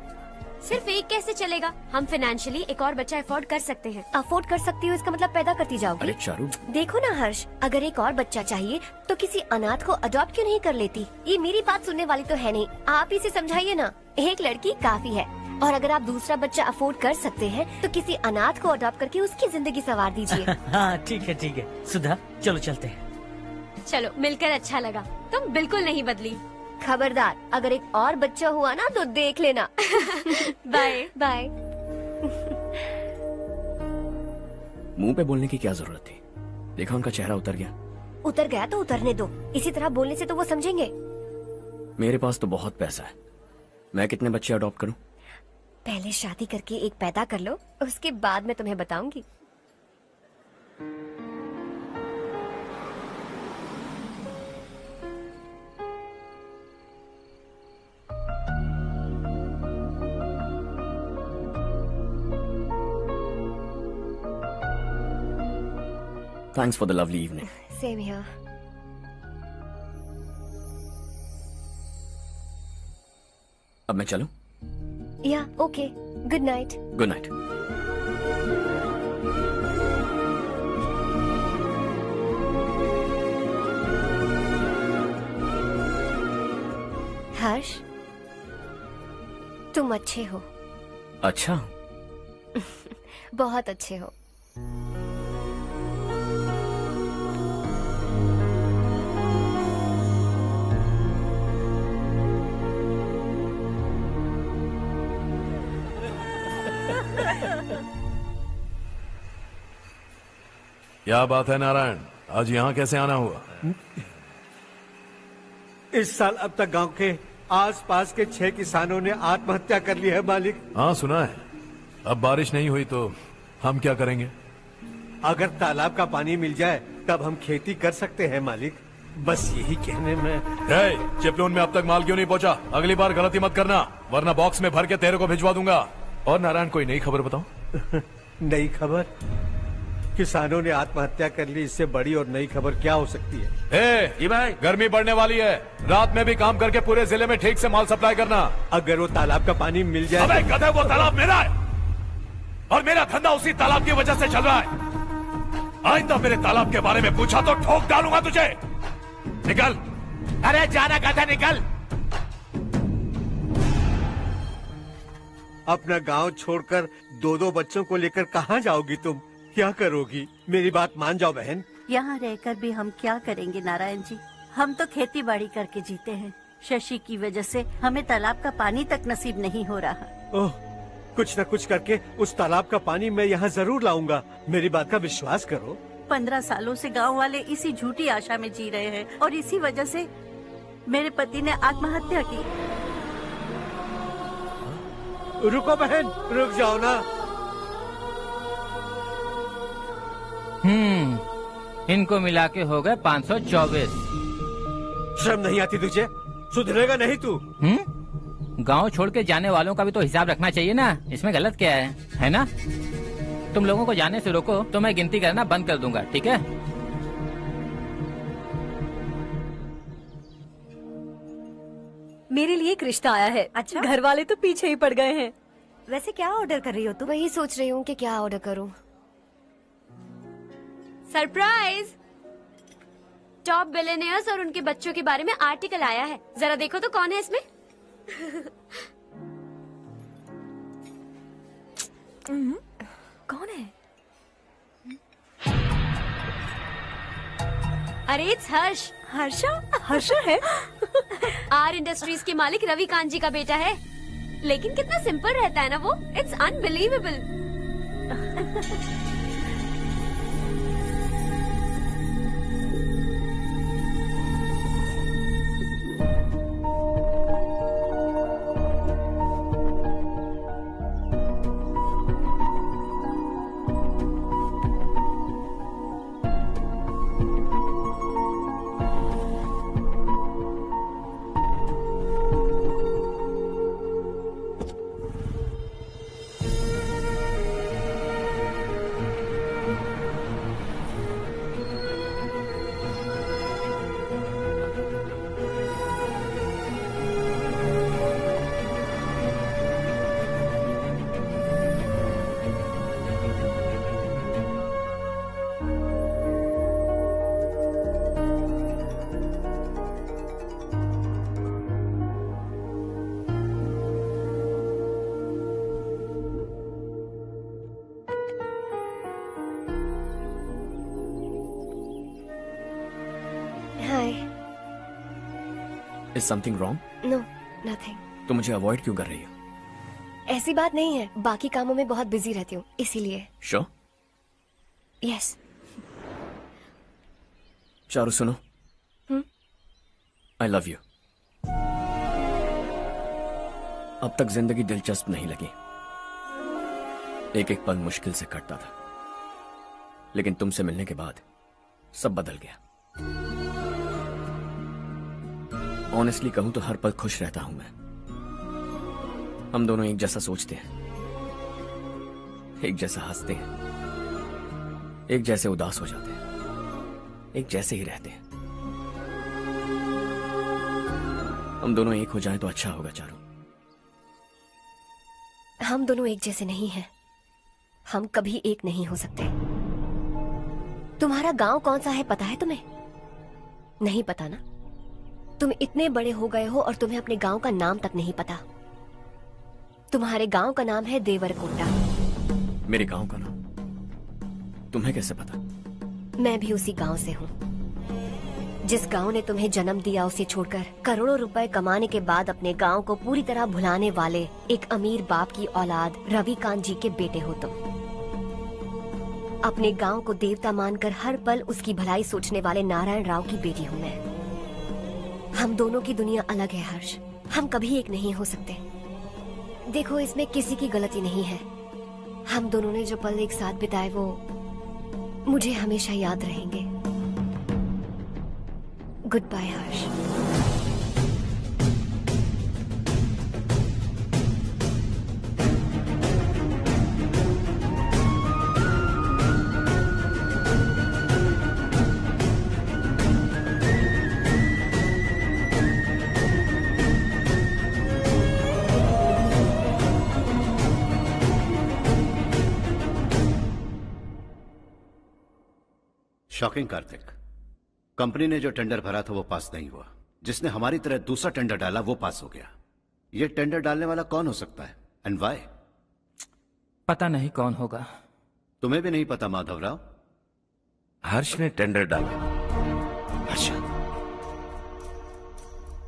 सिर्फ एक कैसे चलेगा? हम फाइनेंशियली एक और बच्चा अफोर्ड कर सकते हैं। अफोर्ड कर सकती हो इसका मतलब पैदा करती जाओगी? अरे चारू, देखो ना हर्ष, अगर एक और बच्चा चाहिए तो किसी अनाथ को अडॉप्ट क्यों नहीं कर लेती? ये मेरी बात सुनने वाली तो है नहीं, आप इसे समझाइए ना। एक लड़की काफी है, और अगर आप दूसरा बच्चा अफोर्ड कर सकते हैं तो किसी अनाथ को अडॉप्ट करके उसकी जिंदगी संवार दीजिए। हाँ ठीक है सुधा, चलो चलते हैं। चलो, मिलकर अच्छा लगा। तुम बिल्कुल नहीं बदली। खबरदार, अगर एक और बच्चा हुआ ना तो देख लेना। Bye bye. मुंह पे बोलने की क्या जरूरत थी? देखा उनका चेहरा उतर गया। उतर गया तो उतरने दो, इसी तरह बोलने से तो वो समझेंगे। मेरे पास तो बहुत पैसा है, मैं कितने बच्चे अडॉप्ट करूं? पहले शादी करके एक पैदा कर लो, उसके बाद मैं तुम्हें बताऊंगी। Thanks for the lovely evening. Same here. अब मैं चलूं? Yeah, okay. Good night. Good night. हर्ष, तुम अच्छे हो। अच्छा। बहुत अच्छे हो। क्या बात है नारायण, आज यहाँ कैसे आना हुआ? इस साल अब तक गांव के आसपास के 6 किसानों ने आत्महत्या कर ली है मालिक। हाँ सुना है। अब बारिश नहीं हुई तो हम क्या करेंगे? अगर तालाब का पानी मिल जाए तब हम खेती कर सकते हैं मालिक। बस यही कहने में। चिपलून में अब तक माल क्यों नहीं पहुँचा? अगली बार गलती मत करना, वरना बॉक्स में भर के तेरे को भिजवा दूंगा। और नारायण, कोई नई खबर बताओ। नई खबर? किसानों ने आत्महत्या कर ली, इससे बड़ी और नई खबर क्या हो सकती है? ये भाई, गर्मी बढ़ने वाली है, रात में भी काम करके पूरे जिले में ठीक से माल सप्लाई करना। अगर वो तालाब का पानी मिल जाए। अबे गधे, वो तालाब मेरा है और मेरा धंधा उसी तालाब की वजह से चल रहा है। आइंदा मेरे तालाब के बारे में पूछा तो ठोक डालूंगा तुझे। निकल। अरे जाना गधा, निकल। अपना गांव छोड़कर 2-2 बच्चों को लेकर कहाँ जाओगी तुम? क्या करोगी? मेरी बात मान जाओ बहन। यहाँ रहकर भी हम क्या करेंगे नारायण जी? हम तो खेती बाड़ी करके जीते हैं। शशि की वजह से हमें तालाब का पानी तक नसीब नहीं हो रहा। ओह, कुछ न कुछ करके उस तालाब का पानी मैं यहाँ जरूर लाऊंगा। मेरी बात का विश्वास करो। 15 सालों से गांव वाले इसी झूठी आशा में जी रहे हैं और इसी वजह से मेरे पति ने आत्महत्या की। रुको बहन, रुक जाओ ना। इनको मिला के हो गए 524। शर्म नहीं आती तुझे? सुधरेगा नहीं तू? गांव छोड़ के जाने वालों का भी तो हिसाब रखना चाहिए ना। इसमें गलत क्या है ना? तुम लोगों को जाने से रोको तो मैं गिनती करना बंद कर दूंगा, ठीक है? मेरे लिए एक रिश्ता आया है। अच्छा? घर वाले तो पीछे ही पड़ गए हैं। वैसे क्या ऑर्डर कर रही हो तुम? वही सोच रही हूँ कि क्या ऑर्डर करूँ। सरप्राइज! टॉप बिलियनियर्स और उनके बच्चों के बारे में आर्टिकल आया है, जरा देखो तो कौन है इसमें। कौन है? अरे इट्स हर्ष। हर्षा है? आर इंडस्ट्रीज के मालिक रवि कांत जी का बेटा है। लेकिन कितना सिंपल रहता है ना वो। It's unbelievable. Is something wrong? No, nothing. तो मुझे अवॉइड क्यों कर रही हो? ऐसी बात नहीं है, बाकी कामों में बहुत बिजी रहती हूँ इसीलिए। श्योर? यस। चारू सुनो, आई लव यू। अब तक जिंदगी दिलचस्प नहीं लगी, एक एक पल मुश्किल से कटता था, लेकिन तुमसे मिलने के बाद सब बदल गया। ऑनेस्टली कहूं तो हर पल खुश रहता हूं मैं। हम दोनों एक जैसा सोचते हैं, एक जैसा हंसते हैं, एक जैसे उदास हो जाते हैं, एक जैसे ही रहते हैं। हम दोनों एक हो जाएं तो अच्छा होगा चारू। हम दोनों एक जैसे नहीं हैं, हम कभी एक नहीं हो सकते। तुम्हारा गांव कौन सा है पता है तुम्हें? नहीं पता ना? तुम इतने बड़े हो गए हो और तुम्हें अपने गांव का नाम तक नहीं पता। तुम्हारे गांव का नाम है देवरकोटा। मेरे गांव का नाम तुम्हें कैसे पता? मैं भी उसी गांव से हूँ। जिस गांव ने तुम्हें जन्म दिया उसे छोड़कर करोड़ों रुपए कमाने के बाद अपने गांव को पूरी तरह भुलाने वाले एक अमीर बाप की औलाद रविकांत जी के बेटे हो तुम। अपने गांव को देवता मानकर हर पल उसकी भलाई सोचने वाले नारायण राव की बेटी हूँ मैं। हम दोनों की दुनिया अलग है हर्ष, हम कभी एक नहीं हो सकते। देखो इसमें किसी की गलती नहीं है। हम दोनों ने जो पल एक साथ बिताए वो मुझे हमेशा याद रहेंगे। गुड बाय हर्ष। शॉकिंग कार्तिक, कंपनी ने जो टेंडर भरा था वो पास नहीं हुआ। जिसने हमारी तरह दूसरा टेंडर डाला वो पास हो गया। ये टेंडर डालने वाला कौन हो सकता है एंड व्हाई? पता नहीं कौन होगा। तुम्हें भी नहीं पता माधवराव? हर्ष ने टेंडर डाला। अच्छा।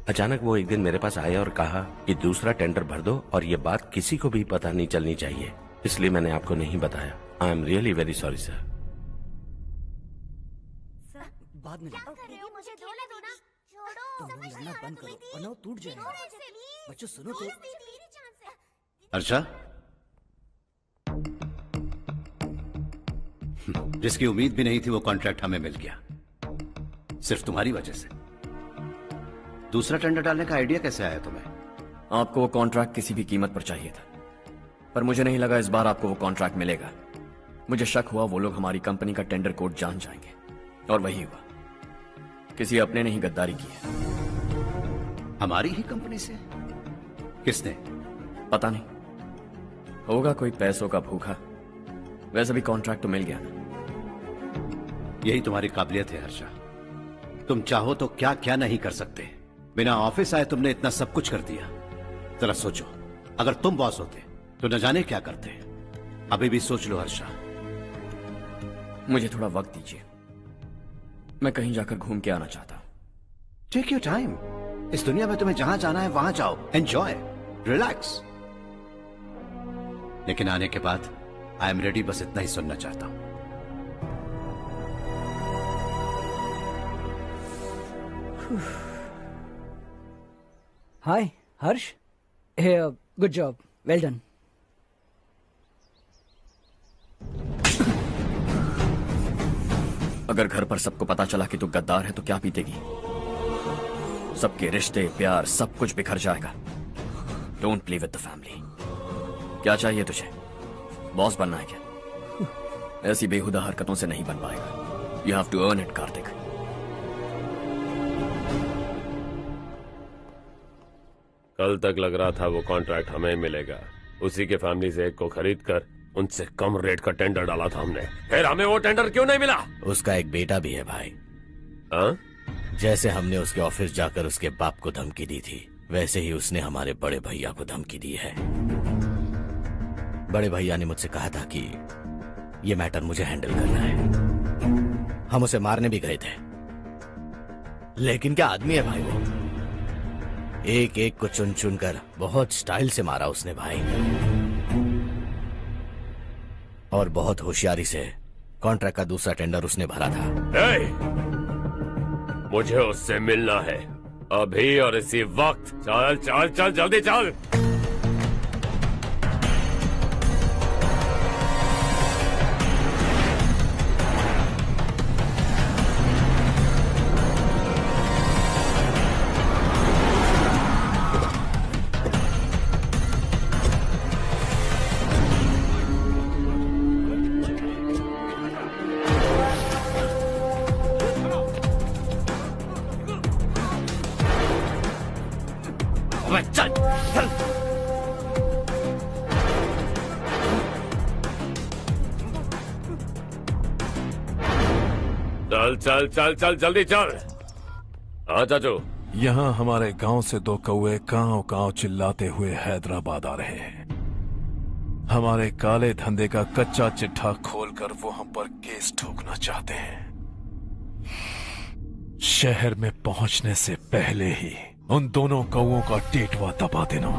अचानक वो एक दिन मेरे पास आया और कहा कि दूसरा टेंडर भर दो और ये बात किसी को भी पता नहीं चलनी चाहिए, इसलिए मैंने आपको नहीं बताया। I am really very sorry sir. बाद में मुझे धोने दो ना। तुम लोग लड़ना बंद करो वरना वो टूट जाएगा। बच्चों सुनो तो। अर्षा, जिसकी उम्मीद भी नहीं थी वो कॉन्ट्रैक्ट हमें मिल गया, सिर्फ तुम्हारी वजह से। दूसरा टेंडर डालने का आइडिया कैसे आया तुम्हें? आपको वो कॉन्ट्रैक्ट किसी भी कीमत पर चाहिए था, पर मुझे नहीं लगा इस बार आपको वो कॉन्ट्रैक्ट मिलेगा। मुझे शक हुआ वो लोग हमारी कंपनी का टेंडर कोड जान जाएंगे, और वही हुआ। किसी अपने ने ही गद्दारी की है। हमारी ही कंपनी से? किसने? पता नहीं, होगा कोई पैसों का भूखा। वैसे भी कॉन्ट्रैक्ट तो मिल गया ना। यही तुम्हारी काबिलियत है हर्षा, तुम चाहो तो क्या क्या नहीं कर सकते। बिना ऑफिस आए तुमने इतना सब कुछ कर दिया। जरा सोचो, अगर तुम बॉस होते तो न जाने क्या करते। अभी भी सोच लो हर्षा। मुझे थोड़ा वक्त दीजिए, मैं कहीं जाकर घूम के आना चाहता हूं। Take your time. इस दुनिया में तुम्हें जहां जाना है वहां जाओ, एंजॉय, रिलैक्स। लेकिन आने के बाद आई एम रेडी, बस इतना ही सुनना चाहता हूं। Hi Harsh. Good job, well done. अगर घर पर सबको पता चला कि तू गद्दार है तो क्या पीतेगी? सबके रिश्ते, प्यार, सब कुछ बिखर जाएगा। Don't play with the family. क्या चाहिए तुझे? बॉस बनना है क्या? ऐसी बेहुदा हरकतों से नहीं बन पाएगा। You have to earn it Kartik. कल तक लग रहा था वो कॉन्ट्रैक्ट हमें मिलेगा, उसी के फैमिली से एक को खरीद कर उनसे कम रेट का टेंडर डाला था हमने, फिर हमें वो टेंडर क्यों नहीं मिला? उसका एक बेटा भी है भाई। हाँ? जैसे हमने उसके ऑफिस जाकर उसके बाप को धमकी दी थी, वैसे ही उसने हमारे बड़े भैया को धमकी दी है। बड़े भैया ने मुझसे कहा था कि ये मैटर मुझे हैंडल करना है। हम उसे मारने भी गए थे, लेकिन क्या आदमी है भाई वो। एक एक को चुन चुन कर बहुत स्टाइल से मारा उसने भाई, और बहुत होशियारी से कॉन्ट्रैक्ट का दूसरा टेंडर उसने भरा था। मुझे उससे मिलना है अभी और इसी वक्त। चल चल चल जल्दी चल। चल चल चल चल जल्दी चल। हाँ चाचू। यहाँ हमारे गांव से 2 कौवे कांव कांव चिल्लाते हुए हैदराबाद आ रहे हैं। हमारे काले धंधे का कच्चा चिट्ठा खोलकर वो हम पर केस ठोकना चाहते हैं। शहर में पहुंचने से पहले ही उन दोनों कौवों का टेटवा दबा देना।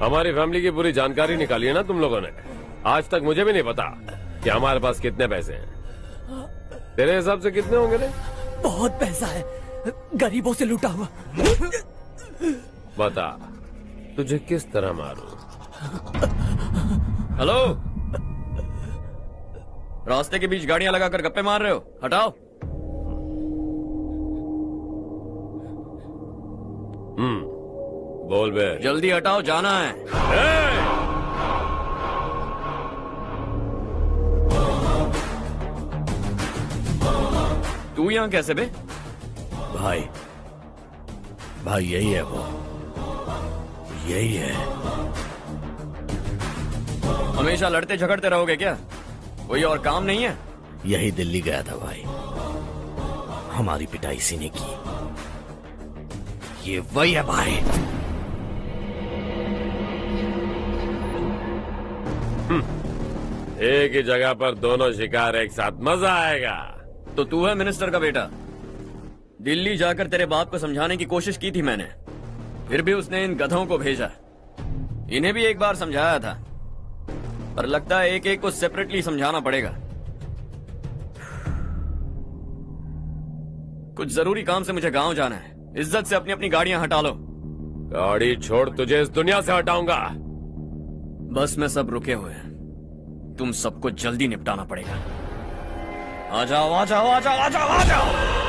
हमारी फैमिली की पूरी जानकारी निकाली है ना तुम लोगों ने। आज तक मुझे भी नहीं पता कि हमारे पास कितने पैसे हैं। तेरे हिसाब से कितने होंगे रे? बहुत पैसा है, गरीबों से लूटा हुआ। बता तुझे किस तरह मारूं? हेलो, रास्ते के बीच गाड़ियां लगाकर गप्पे मार रहे हो? हटाओ। बोल बे। जल्दी हटाओ, जाना है। तू यहाँ कैसे बे? भाई यही है वो, यही है। हमेशा लड़ते झगड़ते रहोगे क्या? कोई और काम नहीं है? यही दिल्ली गया था भाई, हमारी पिटाई इसी ने की। ये वही है भाई। एक ही जगह पर दोनों शिकार एक साथ, मजा आएगा। तो तू है मिनिस्टर का बेटा? दिल्ली जाकर तेरे बाप को समझाने की कोशिश की थी मैंने, फिर भी उसने इन गधों को भेजा। इन्हें भी एक बार समझाया था, पर लगता है एक एक को सेपरेटली समझाना पड़ेगा। कुछ जरूरी काम से मुझे गांव जाना है। इज्जत से अपनी अपनी गाड़ियां हटा लो। गाड़ी छोड़, तुझे इस दुनिया से हटाऊंगा। बस में सब रुके हुए हैं, तुम सबको जल्दी निपटाना पड़ेगा। आ जाओ आ जाओ आ जाओ आ जाओ आ जाओ।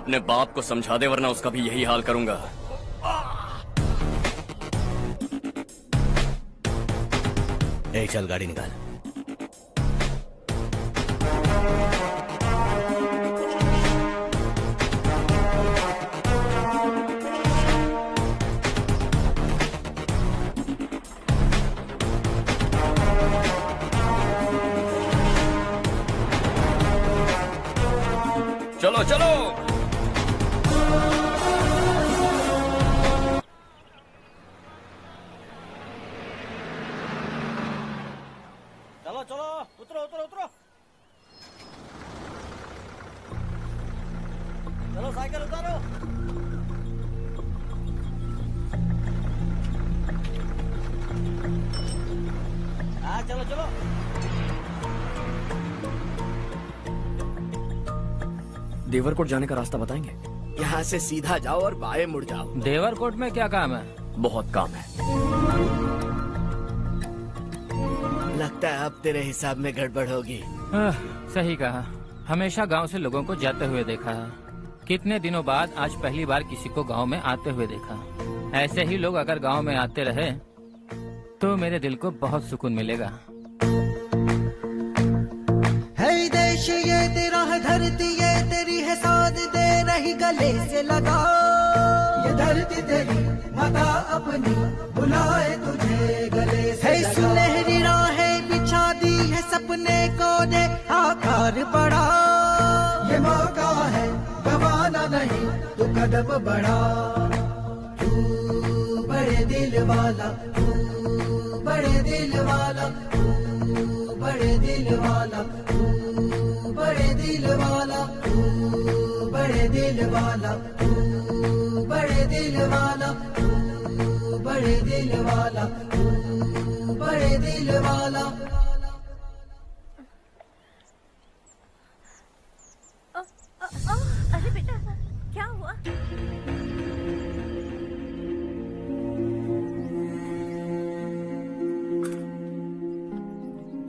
अपने बाप को समझा दे वरना उसका भी यही हाल करूंगा। ए, चल गाड़ी निकाल। चलो चलो। चलो चलो, उतरो उतरो उतरो। चलो साइकिल उतारो। हाँ चलो चलो। देवरकोट जाने का रास्ता बताएंगे? यहाँ से सीधा जाओ और बाएं मुड़ जाओ। देवरकोट में क्या काम है? बहुत काम है। लगता है अब तेरे हिसाब में गड़बड़ होगी। सही कहा। हमेशा गांव से लोगों को जाते हुए देखा है। कितने दिनों बाद आज पहली बार किसी को गांव में आते हुए देखा। ऐसे ही लोग अगर गांव में आते रहे तो मेरे दिल को बहुत सुकून मिलेगा। है देश ये तेरा है, धरती ये तेरी है, साथ दे रही गले से लगा। ये धरती तेरी माता अपनी बुलाए तुझे गले से लगा। सुनहरी राहें बिछा दी है, सपने को दे आकार बढ़ा। ये मौका है गवाना नहीं, तू कदम बढ़ा। तू बड़े दिल वाला, तू बड़े दिल वाला, तू बड़े दिल वाला, तू बड़े दिल वाला, तू बड़े दिल वाला, तू बड़े दिल वाला, तू बड़े दिल वाला, तू बड़े दिल वाला। अरे बेटा क्या हुआ?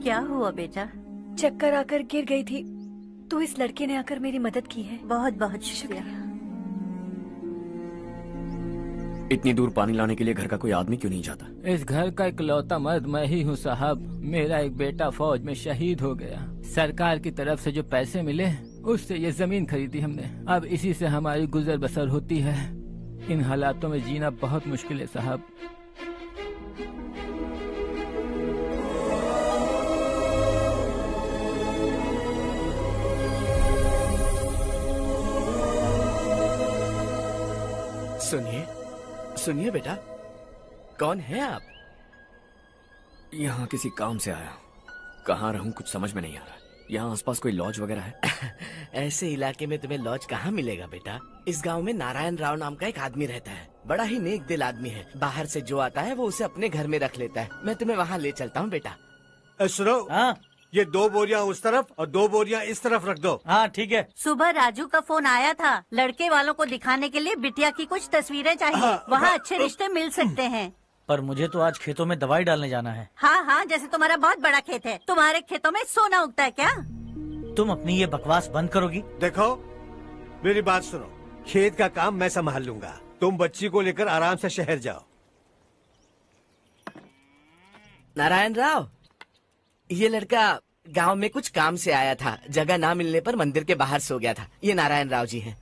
क्या हुआ बेटा? चक्कर आकर गिर गई थी तो इस लड़के ने आकर मेरी मदद की है। बहुत बहुत शुक्रिया। इतनी दूर पानी लाने के लिए घर का कोई आदमी क्यों नहीं जाता? इस घर का इकलौता मर्द मैं ही हूँ साहब। मेरा एक बेटा फौज में शहीद हो गया। सरकार की तरफ से जो पैसे मिले उससे ये जमीन खरीदी हमने। अब इसी से हमारी गुजर बसर होती है। इन हालातों में जीना बहुत मुश्किल है साहब। सुनिए सुनिए बेटा, कौन है आप? यहाँ किसी काम से आया। कहाँ रहूं कुछ समझ में नहीं आ रहा। यहाँ आसपास कोई लॉज वगैरह है? ऐसे इलाके में तुम्हें लॉज कहाँ मिलेगा बेटा? इस गांव में नारायण राव नाम का एक आदमी रहता है। बड़ा ही नेक दिल आदमी है। बाहर से जो आता है वो उसे अपने घर में रख लेता है। मैं तुम्हें वहाँ ले चलता हूँ बेटा। सुनो, ये 2 बोरियां उस तरफ और 2 बोरियां इस तरफ रख दो। हाँ ठीक है। सुबह राजू का फोन आया था। लड़के वालों को दिखाने के लिए बिटिया की कुछ तस्वीरें चाहिए। वहाँ अच्छे रिश्ते मिल सकते हैं। पर मुझे तो आज खेतों में दवाई डालने जाना है। हाँ हाँ, जैसे तुम्हारा बहुत बड़ा खेत है। तुम्हारे खेतों में सोना उगता है क्या? तुम अपनी ये बकवास बंद करोगी? देखो मेरी बात सुनो, खेत का काम मैं संभाल लूंगा। तुम बच्ची को लेकर आराम से शहर जाओ। नारायण राव, ये लड़का गांव में कुछ काम से आया था। जगह ना मिलने पर मंदिर के बाहर सो गया था। ये नारायण राव जी हैं।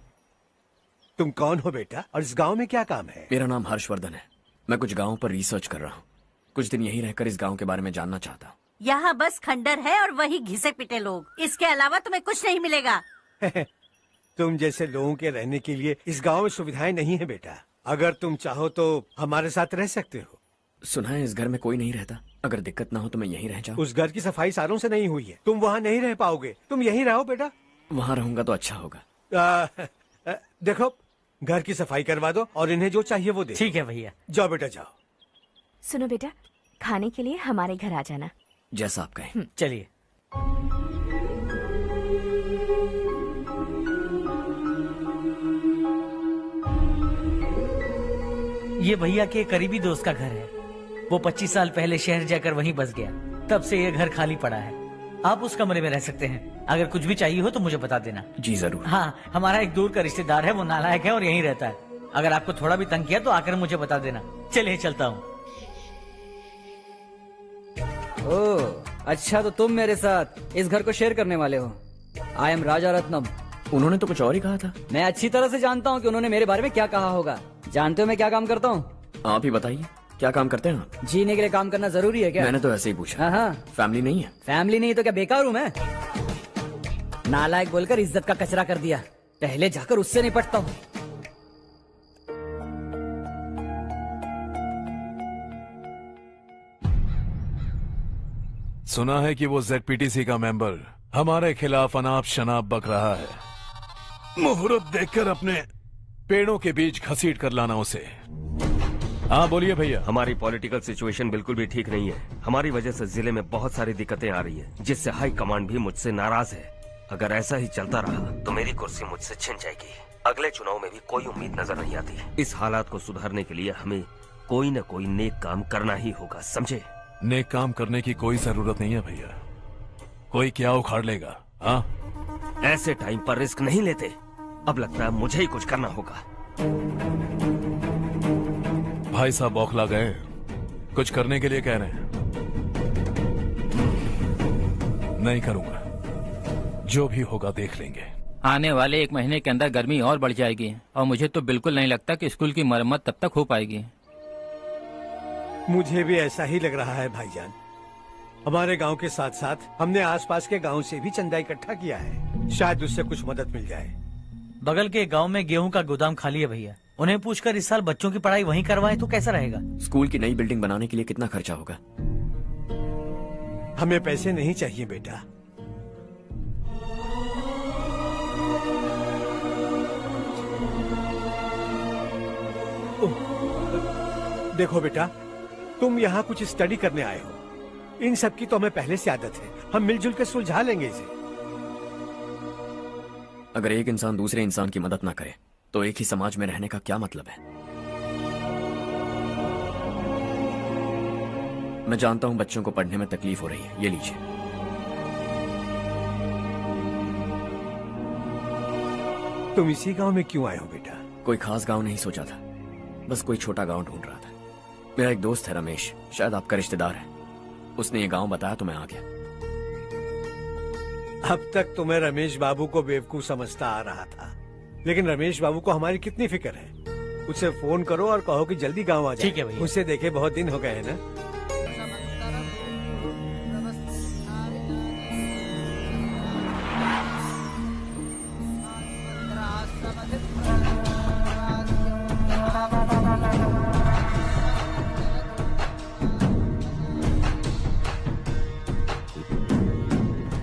तुम कौन हो बेटा और इस गांव में क्या काम है? मेरा नाम हर्षवर्धन है। मैं कुछ गांवों पर रिसर्च कर रहा हूँ। कुछ दिन यहीं रहकर इस गांव के बारे में जानना चाहता हूँ। यहाँ बस खंडर है और वही घिसे पिटे लोग। इसके अलावा तुम्हें कुछ नहीं मिलेगा। तुम जैसे लोगों के रहने के लिए इस गांव में सुविधाएं नहीं है बेटा। अगर तुम चाहो तो हमारे साथ रह सकते हो। सुना है इस घर में कोई नहीं रहता। अगर दिक्कत ना हो तो मैं यहीं रह जाऊँ। उस घर की सफाई सालों से नहीं हुई है। तुम वहाँ नहीं रह पाओगे। तुम यहीं रहो बेटा। वहाँ रहूंगा तो अच्छा होगा। देखो, घर की सफाई करवा दो और इन्हें जो चाहिए वो दे। ठीक है भैया। जाओ बेटा जाओ। सुनो बेटा, खाने के लिए हमारे घर आ जाना। जैसा आप कहें। चलिए। ये भैया के करीबी दोस्त का घर है। वो 25 साल पहले शहर जाकर वहीं बस गया। तब से ये घर खाली पड़ा है। आप उस कमरे में रह सकते हैं। अगर कुछ भी चाहिए हो तो मुझे बता देना। जी जरूर। हाँ, हमारा एक दूर का रिश्तेदार है, वो नालायक है और यहीं रहता है। अगर आपको थोड़ा भी तंग किया तो आकर मुझे बता देना। चलिए चलता हूँ। ओह, अच्छा तो तुम मेरे साथ इस घर को शेयर करने वाले हो। आई एम राजा रत्नम। उन्होंने तो कुछ और ही कहा था। मैं अच्छी तरह से जानता हूँ कि उन्होंने मेरे बारे में क्या कहा होगा। जानते हो मैं क्या काम करता हूँ? आप ही बताइए, क्या काम करते हैं आप? जीने के लिए काम करना जरूरी है क्या? मैंने तो ऐसे ही पूछा। हाँ, फैमिली नहीं है? फैमिली नहीं तो क्या बेकार हूँ मैं? नालायक बोलकर इज्जत का कचरा कर दिया। पहले जाकर उससे निपटता हूँ। सुना है कि वो ZPTC का मेंबर हमारे खिलाफ अनाप शनाप बक रहा है। मुहूर्त देखकर अपने पेड़ों के बीच घसीट कर लाना उसे। हाँ बोलिए भैया। हमारी पॉलिटिकल सिचुएशन बिल्कुल भी ठीक नहीं है। हमारी वजह से जिले में बहुत सारी दिक्कतें आ रही है, जिससे हाई कमांड भी मुझसे नाराज है। अगर ऐसा ही चलता रहा तो मेरी कुर्सी मुझसे छिन जाएगी। अगले चुनाव में भी कोई उम्मीद नजर नहीं आती। इस हालात को सुधारने के लिए हमें कोई न कोई नेक काम करना ही होगा, समझे? नेक काम करने की कोई जरूरत नहीं है भैया। कोई क्या उखाड़ लेगा? हाँ, ऐसे टाइम पर रिस्क नहीं लेते। अब लगता है मुझे ही कुछ करना होगा। भाई साहब बौखला गए, कुछ करने के लिए कह रहे हैं। नहीं करूंगा, जो भी होगा देख लेंगे। आने वाले 1 महीने के अंदर गर्मी और बढ़ जाएगी और मुझे तो बिल्कुल नहीं लगता कि स्कूल की मरम्मत तब तक हो पाएगी। मुझे भी ऐसा ही लग रहा है भाईजान। हमारे गांव के साथ साथ हमने आसपास के गांव से भी चंदा इकट्ठा किया है, शायद उससे कुछ मदद मिल जाए। बगल के गांव में गेहूं का गोदाम खाली है भैया। उन्हें पूछकर इस साल बच्चों की पढ़ाई वहीं करवाएं तो कैसा रहेगा? स्कूल की नई बिल्डिंग बनाने के लिए कितना खर्चा होगा? हमें पैसे नहीं चाहिए बेटा। देखो बेटा, तुम यहाँ कुछ स्टडी करने आए हो। इन सब की तो हमें पहले से आदत है। हम मिलजुल के सुलझा लेंगे इसे। अगर एक इंसान दूसरे इंसान की मदद ना करे तो एक ही समाज में रहने का क्या मतलब है? मैं जानता हूं बच्चों को पढ़ने में तकलीफ हो रही है, ये लीजिए। तुम इसी गांव में क्यों आए हो बेटा? कोई खास गांव नहीं सोचा था, बस कोई छोटा गांव ढूंढ रहा था। मेरा एक दोस्त है रमेश, शायद आपका रिश्तेदार है। उसने ये गांव बताया तो मैं आ गया। अब तक तो मैं रमेश बाबू को बेवकूफ समझता आ रहा था, लेकिन रमेश बाबू को हमारी कितनी फिक्र है। उसे फोन करो और कहो कि जल्दी गांव आ जाए। ठीक है भैया। उसे देखे बहुत दिन हो गए हैं ना।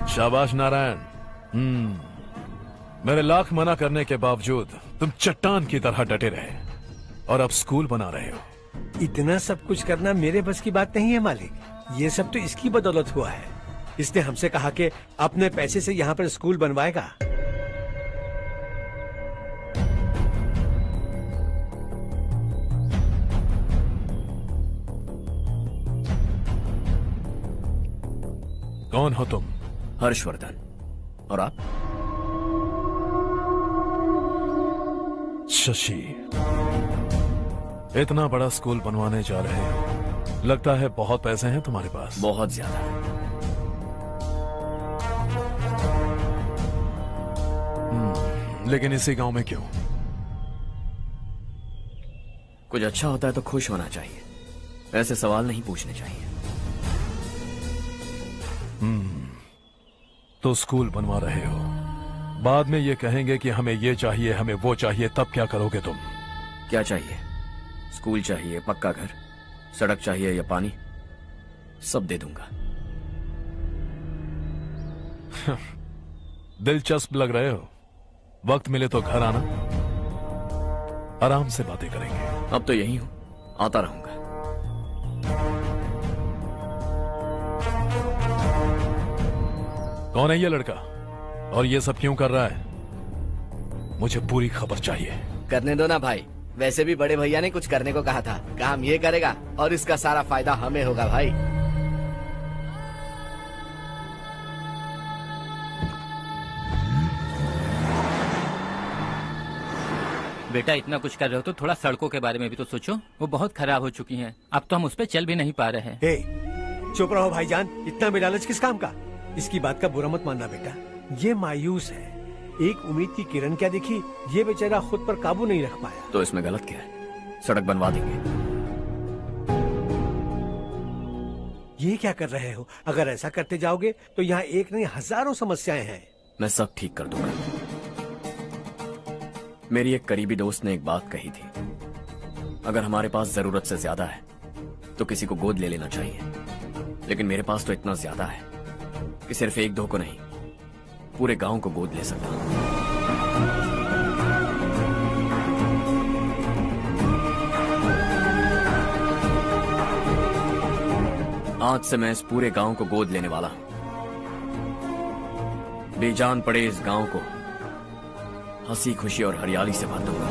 शाबाश नारायण। मेरे लाख मना करने के बावजूद तुम चट्टान की तरह डटे रहे और अब स्कूल बना रहे हो। इतना सब कुछ करना मेरे बस की बात नहीं है मालिक। ये सब तो इसकी बदौलत हुआ है। इसने हमसे कहा कि अपने पैसे से यहाँ पर स्कूल बनवाएगा। कौन हो तुम? हर्षवर्धन। और आप? शशि। इतना बड़ा स्कूल बनवाने जा रहे हो, लगता है बहुत पैसे हैं तुम्हारे पास। बहुत ज्यादा। लेकिन इसी गांव में क्यों? कुछ अच्छा होता है तो खुश होना चाहिए, ऐसे सवाल नहीं पूछने चाहिए। तो स्कूल बनवा रहे हो, बाद में ये कहेंगे कि हमें ये चाहिए, हमें वो चाहिए, तब क्या करोगे तुम? क्या चाहिए? स्कूल चाहिए, पक्का घर, सड़क चाहिए या पानी, सब दे दूंगा। दिलचस्प लग रहे हो। वक्त मिले तो घर आना, आराम से बातें करेंगे। अब तो यही हूं, आता रहूंगा। कौन है ये लड़का और ये सब क्यों कर रहा है? मुझे पूरी खबर चाहिए। करने दो ना भाई, वैसे भी बड़े भैया ने कुछ करने को कहा था। काम ये करेगा और इसका सारा फायदा हमें होगा भाई। बेटा इतना कुछ कर रहे हो तो थोड़ा सड़कों के बारे में भी तो सोचो, वो बहुत खराब हो चुकी हैं। अब तो हम उस पर चल भी नहीं पा रहे हैं। हे, चुप रहो भाईजान, इतना बेलालच किस काम का? इसकी बात का बुरा मत मानना बेटा, ये मायूस है। एक उम्मीद की किरण क्या दिखी, ये बेचारा खुद पर काबू नहीं रख पाया। तो इसमें गलत क्या है? सड़क बनवा देंगे। ये क्या कर रहे हो? अगर ऐसा करते जाओगे तो यहाँ एक नहीं हजारों समस्याएं हैं। मैं सब ठीक कर दूंगा। मेरी एक करीबी दोस्त ने एक बात कही थी, अगर हमारे पास जरूरत से ज्यादा है तो किसी को गोद ले लेना चाहिए। लेकिन मेरे पास तो इतना ज्यादा है कि सिर्फ एक दो को नहीं, पूरे गांव को गोद ले सकता हूं। आज से मैं इस पूरे गांव को गोद लेने वाला हूं। बेजान पड़े इस गांव को हंसी खुशी और हरियाली से भर दूंगा।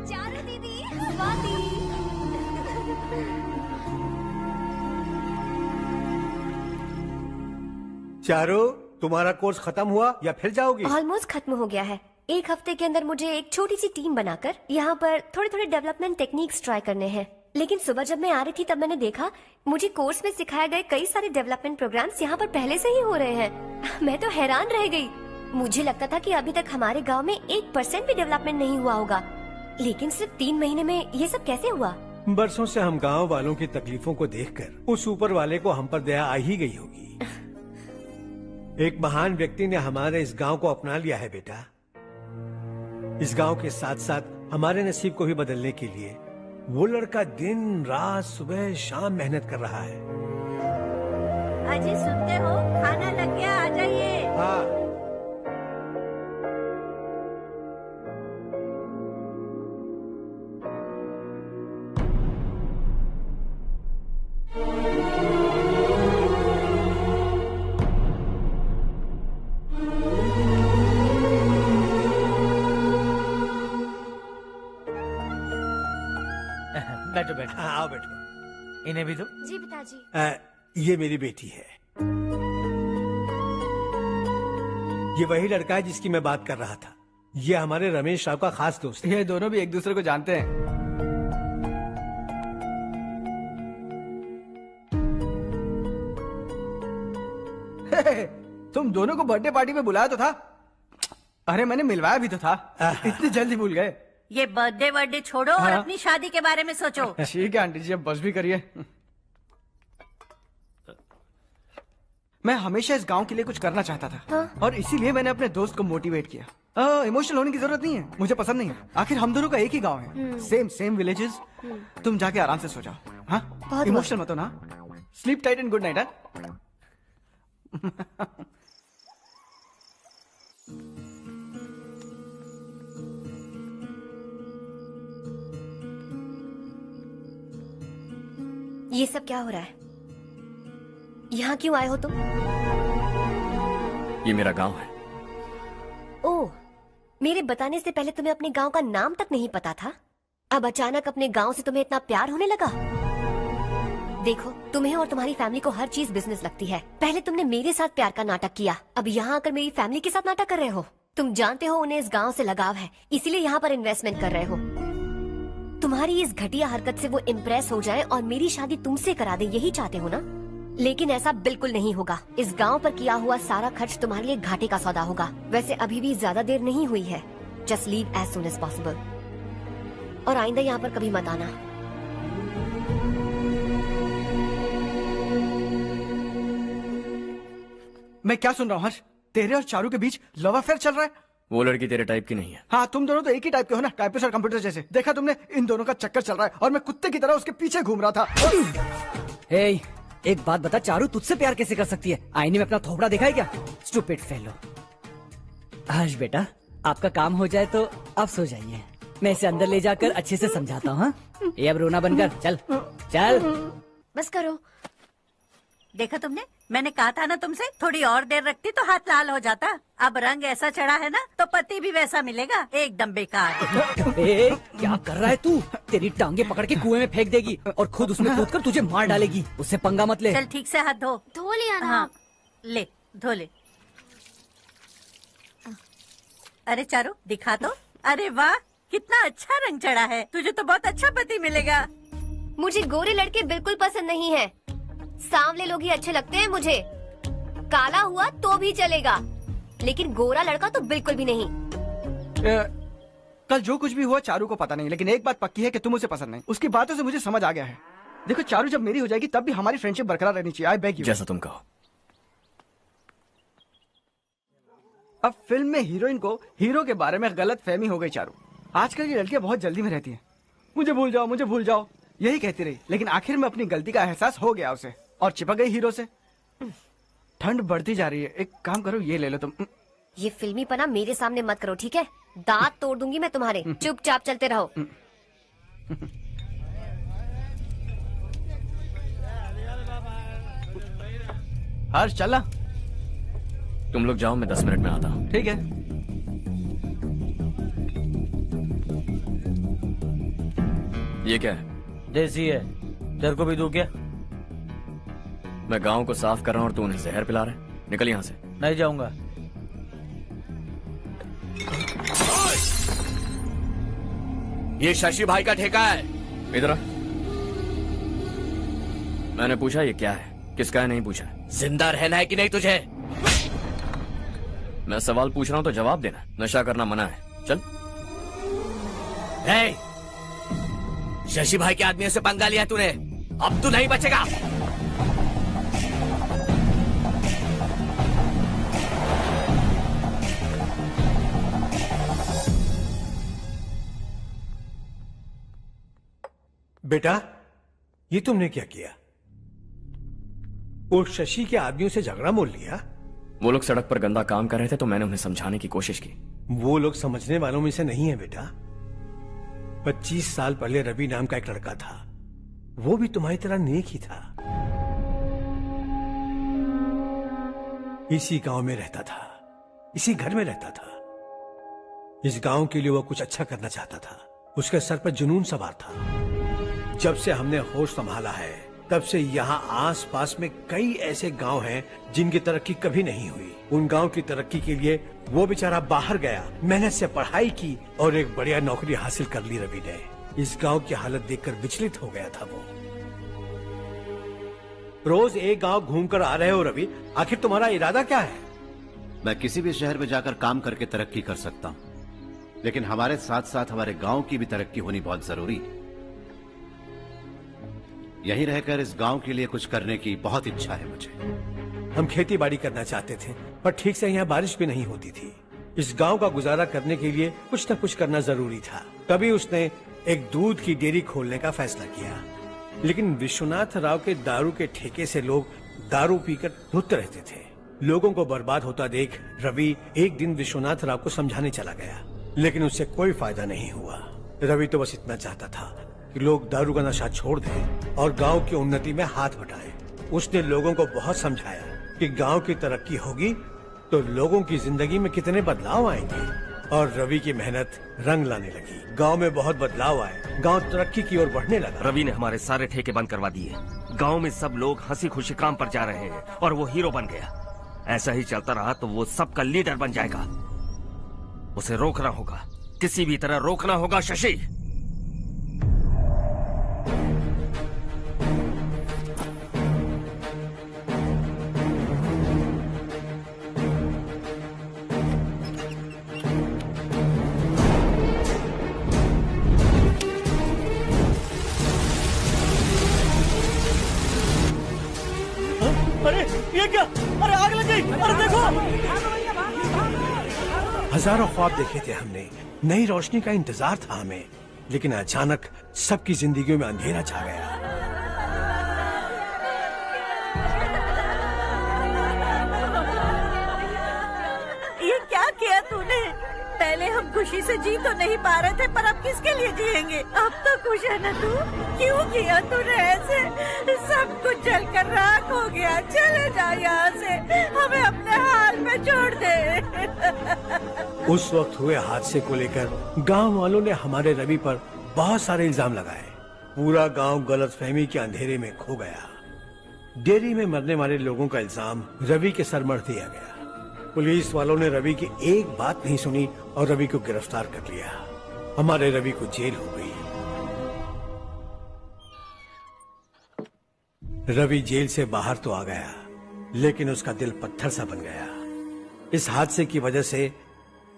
चारू दीदी, स्वाति। चारू, तुम्हारा कोर्स खत्म हुआ या फिर जाओगी? ऑलमोस्ट खत्म हो गया है। एक हफ्ते के अंदर मुझे एक छोटी सी टीम बनाकर यहाँ पर थोड़े थोड़े डेवलपमेंट टेक्निक्स ट्राई करने हैं। लेकिन सुबह जब मैं आ रही थी तब मैंने देखा मुझे कोर्स में सिखाए गए कई सारे डेवलपमेंट प्रोग्राम्स यहाँ पर पहले से ही हो रहे हैं। मैं तो हैरान रह गई। मुझे लगता था कि अभी तक हमारे गांव में 1% भी डेवलपमेंट नहीं हुआ होगा, लेकिन सिर्फ 3 महीने में ये सब कैसे हुआ? बरसों से हम गांव वालों की तकलीफों को देखकर उस ऊपर वाले को हम पर दया आ ही गई होगी। एक महान व्यक्ति ने हमारे इस गांव को अपना लिया है बेटा। इस गांव के साथ साथ हमारे नसीब को भी बदलने के लिए वो लड़का दिन रात सुबह शाम मेहनत कर रहा है। अजी सुनते हो, खाना लग गया, आ जाइए। हाँ। बैठो बैठो। आओ बैठो। इन्हें भी दो। जी पिताजी। ये मेरी बेटी है। ये वही लड़का है जिसकी मैं बात कर रहा था। ये हमारे रमेश राव का खास दोस्त है। ये दोनों भी एक दूसरे को जानते हैं। तुम दोनों को बर्थडे पार्टी में बुलाया तो था? अरे मैंने मिलवाया भी तो था। इतनी जल्दी भूल गए? ये बर्थडे वर्डे छोड़ो और हाँ? अपनी शादी के बारे में सोचो। ठीक है आंटी जी, अब बस भी करिए। मैं हमेशा इस गांव के लिए कुछ करना चाहता था। हाँ? और इसीलिए मैंने अपने दोस्त को मोटिवेट किया। इमोशनल होने की जरूरत नहीं है, मुझे पसंद नहीं है। आखिर हम दोनों का एक ही गांव है, सेम विलेजेस। तुम जाके आराम से सो जाओ। हाँ, इमोशनल मत हो ना। Sleep tight and good night. ये सब क्या हो रहा है? यहाँ क्यों आए हो तुम? ये मेरा गांव है। ओह, मेरे बताने से पहले तुम्हें अपने गांव का नाम तक नहीं पता था? अब अचानक अपने गांव से तुम्हें इतना प्यार होने लगा? देखो, तुम्हें और तुम्हारी फैमिली को हर चीज बिजनेस लगती है। पहले तुमने मेरे साथ प्यार का नाटक किया, अब यहाँ आकर मेरी फैमिली के साथ नाटक कर रहे हो। तुम जानते हो उन्हें इस गांव से लगाव है, इसीलिए यहाँ पर इन्वेस्टमेंट कर रहे हो। तुम्हारी इस घटिया हरकत से वो इम्प्रेस हो जाए और मेरी शादी तुमसे करा दे, यही चाहते हो ना? लेकिन ऐसा बिल्कुल नहीं होगा। इस गांव पर किया हुआ सारा खर्च तुम्हारे लिए घाटे का सौदा होगा। वैसे अभी भी ज्यादा देर नहीं हुई है। Just leave as soon as possible और आइंदा यहाँ पर कभी मत आना। मैं क्या सुन रहा हूँ हर्ष? तेरे और चारू के बीच लव अफेयर चल रहा है? वो लड़की तेरे टाइप की नहीं है। हाँ, तुम दोनों तो एक ही टाइप के हो ना, टाइपिस्ट और कंप्यूटर जैसे। देखा तुमने, इन दोनों का चक्कर चल रहा है और मैं कुत्ते की तरह उसके पीछे घूम रहा था। हे, एक बात बता, चारू तुझसे प्यार कैसे कर सकती है? आईने में अपना थोपड़ा दिखा है क्या? Stupid fellow. हर्ष बेटा, आपका काम हो जाए तो आप सो जाइए। मैं इसे अंदर ले जाकर अच्छे से समझाता हूँ। ये अब रोना बनकर चल चल। बस करो। देखा तुमने, मैंने कहा था ना तुमसे, थोड़ी और देर रखती तो हाथ लाल हो जाता। अब रंग ऐसा चढ़ा है ना तो पति भी वैसा मिलेगा, एकदम बेकार। ए, क्या कर रहा है तू? तेरी टांगे पकड़ के कुएं में फेंक देगी और खुद उसमें कूदकर तुझे मार डालेगी। उससे पंगा मत ले। चल ठीक से हाथ धो। धो लिया ना। हाँ, ले धो ले। अरे चारू दिखा तो। अरे वाह, कितना अच्छा रंग चढ़ा है। तुझे तो बहुत अच्छा पति मिलेगा। मुझे गोरे लड़के बिल्कुल पसंद नहीं है, सांवले लोग ही अच्छे लगते हैं मुझे। काला हुआ तो भी चलेगा, लेकिन गोरा लड़का तो बिल्कुल भी नहीं। कल जो कुछ भी हुआ चारू को पता नहीं, लेकिन एक बात पक्की है कि तुम उसे पसंद नहीं। उसकी बातों से मुझे समझ आ गया है। देखो चारू जब मेरी हो जाएगी तब भी हमारी फ्रेंडशिप बरकरार रहनी चाहिए। I beg you. जैसा तुम कहो। अब फिल्म में हीरोइन को हीरो के बारे में गलत फहमी हो गई चारू। आजकल की लड़कियां बहुत जल्दी में रहती हैं। मुझे भूल जाओ, मुझे भूल जाओ, यही कहती रही, लेकिन आखिर में अपनी गलती का एहसास हो गया उसे और चिपक गई हीरो से। ठंड बढ़ती जा रही है, एक काम करो ये ले लो तुम। ये फिल्मी पना मेरे सामने मत करो, ठीक है? दांत तोड़ दूंगी मैं तुम्हारे। चुपचाप चलते रहो। हर्ष चला। तुम लोग जाओ, मैं 10 मिनट में आता हूँ। ठीक है। ये क्या है? देसी है, तेरे को भी दूं क्या? मैं गांव को साफ कर रहा हूँ और तू उन्हें जहर पिला रहा है। निकल यहाँ से। नहीं जाऊंगा। ये शशि भाई का ठेका है। इधर आ। मैंने पूछा ये क्या है, किसका है नहीं पूछा। जिंदा रहना है कि नहीं तुझे? मैं सवाल पूछ रहा हूँ तो जवाब देना। नशा करना मना है। चल। हे, शशि भाई के आदमियों से पंगा लिया तूने, अब तू नहीं बचेगा। बेटा, ये तुमने क्या किया? वो शशि के आदमियों से झगड़ा मोल लिया? वो लोग सड़क पर गंदा काम कर रहे थे तो मैंने उन्हें समझाने की कोशिश की। वो लोग समझने वालों में से नहीं है बेटा। 25 साल पहले रवि नाम का एक लड़का था, वो भी तुम्हारी तरह नेक ही था। इसी गांव में रहता था, इसी घर में रहता था। इस गांव के लिए वो कुछ अच्छा करना चाहता था। उसके सर पर जुनून सवार था। जब से हमने होश संभाला है तब से यहाँ आस पास में कई ऐसे गांव हैं जिनकी तरक्की कभी नहीं हुई। उन गांव की तरक्की के लिए वो बेचारा बाहर गया, मेहनत से पढ़ाई की और एक बढ़िया नौकरी हासिल कर ली रवि ने। इस गांव की हालत देखकर विचलित हो गया था वो। रोज एक गांव घूमकर आ रहे हो रवि, आखिर तुम्हारा इरादा क्या है? मैं किसी भी शहर में जाकर काम करके तरक्की कर सकता हूँ, लेकिन हमारे साथ साथ हमारे गांव की भी तरक्की होनी बहुत जरूरी है। यहीं रहकर इस गांव के लिए कुछ करने की बहुत इच्छा है मुझे। हम खेती बाड़ी करना चाहते थे, पर ठीक से यहाँ बारिश भी नहीं होती थी। इस गांव का गुजारा करने के लिए कुछ न कुछ करना जरूरी था। तभी उसने एक दूध की डेयरी खोलने का फैसला किया। लेकिन विश्वनाथ राव के दारू के ठेके से लोग दारू पीकर धुत रहते थे। लोगों को बर्बाद होता देख रवि एक दिन विश्वनाथ राव को समझाने चला गया, लेकिन उससे कोई फायदा नहीं हुआ। रवि तो बस इतना चाहता था कि लोग दारू का नशा छोड़ दें और गांव की उन्नति में हाथ बटाएं। उसने लोगों को बहुत समझाया कि गांव की तरक्की होगी तो लोगों की जिंदगी में कितने बदलाव आएंगे, और रवि की मेहनत रंग लाने लगी। गांव में बहुत बदलाव आए, गांव तरक्की की ओर बढ़ने लगा। रवि ने हमारे सारे ठेके बंद करवा दिए। गांव में सब लोग हंसी खुशी काम पर जा रहे हैं और वो हीरो बन गया। ऐसा ही चलता रहा तो वो सबका लीडर बन जाएगा। उसे रोकना होगा, किसी भी तरह रोकना होगा शशि। अरे ये क्या? अरे आग लग गई! अरे देखो! हजारों ख्वाब देखे थे हमने, नई रोशनी का इंतजार था हमें, लेकिन अचानक सबकी जिंदगियों में अंधेरा छा गया। ये क्या किया तूने? पहले हम खुशी से जी तो नहीं पा रहे थे, पर अब किसके लिए जिएंगे? अब तो खुश है ना तू? क्यों किया तूने ऐसे? सब कुछ जल कर राख हो गया। चले जा यहाँ से, हमें अपने हाल में छोड़ दे। उस वक्त हुए हादसे को लेकर गांव वालों ने हमारे रवि पर बहुत सारे इल्जाम लगाए। पूरा गांव गलतफहमी के अंधेरे में खो गया। डेयरी में मरने वाले लोगों का इल्जाम रवि के सर मढ़ दिया गया। पुलिस वालों ने रवि की एक बात नहीं सुनी और रवि को गिरफ्तार कर लिया। हमारे रवि को जेल हो गई। रवि जेल से बाहर तो आ गया, लेकिन उसका दिल पत्थर सा बन गया। इस हादसे की वजह से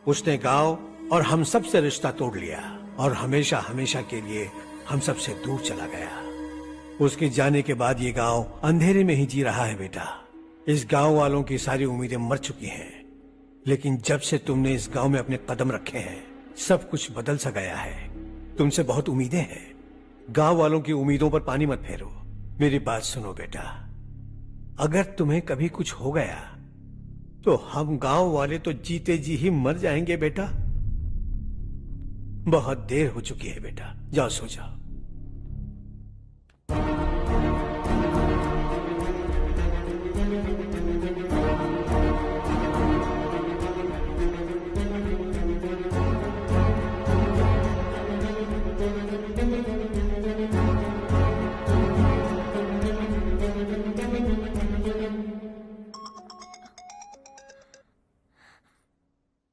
उसने गांव और हम सब से रिश्ता तोड़ लिया और हमेशा हमेशा के लिए हम सब से दूर चला गया। उसके जाने के बाद ये गांव अंधेरे में ही जी रहा है बेटा। इस गांव वालों की सारी उम्मीदें मर चुकी हैं, लेकिन जब से तुमने इस गांव में अपने कदम रखे हैं, सब कुछ बदल सा गया है। तुमसे बहुत उम्मीदें हैं। गांव वालों की उम्मीदों पर पानी मत फेरो। मेरी बात सुनो बेटा, अगर तुम्हें कभी कुछ हो गया तो हम गांव वाले तो जीते जी ही मर जाएंगे बेटा। बहुत देर हो चुकी है बेटा, जाओ सो जाओ।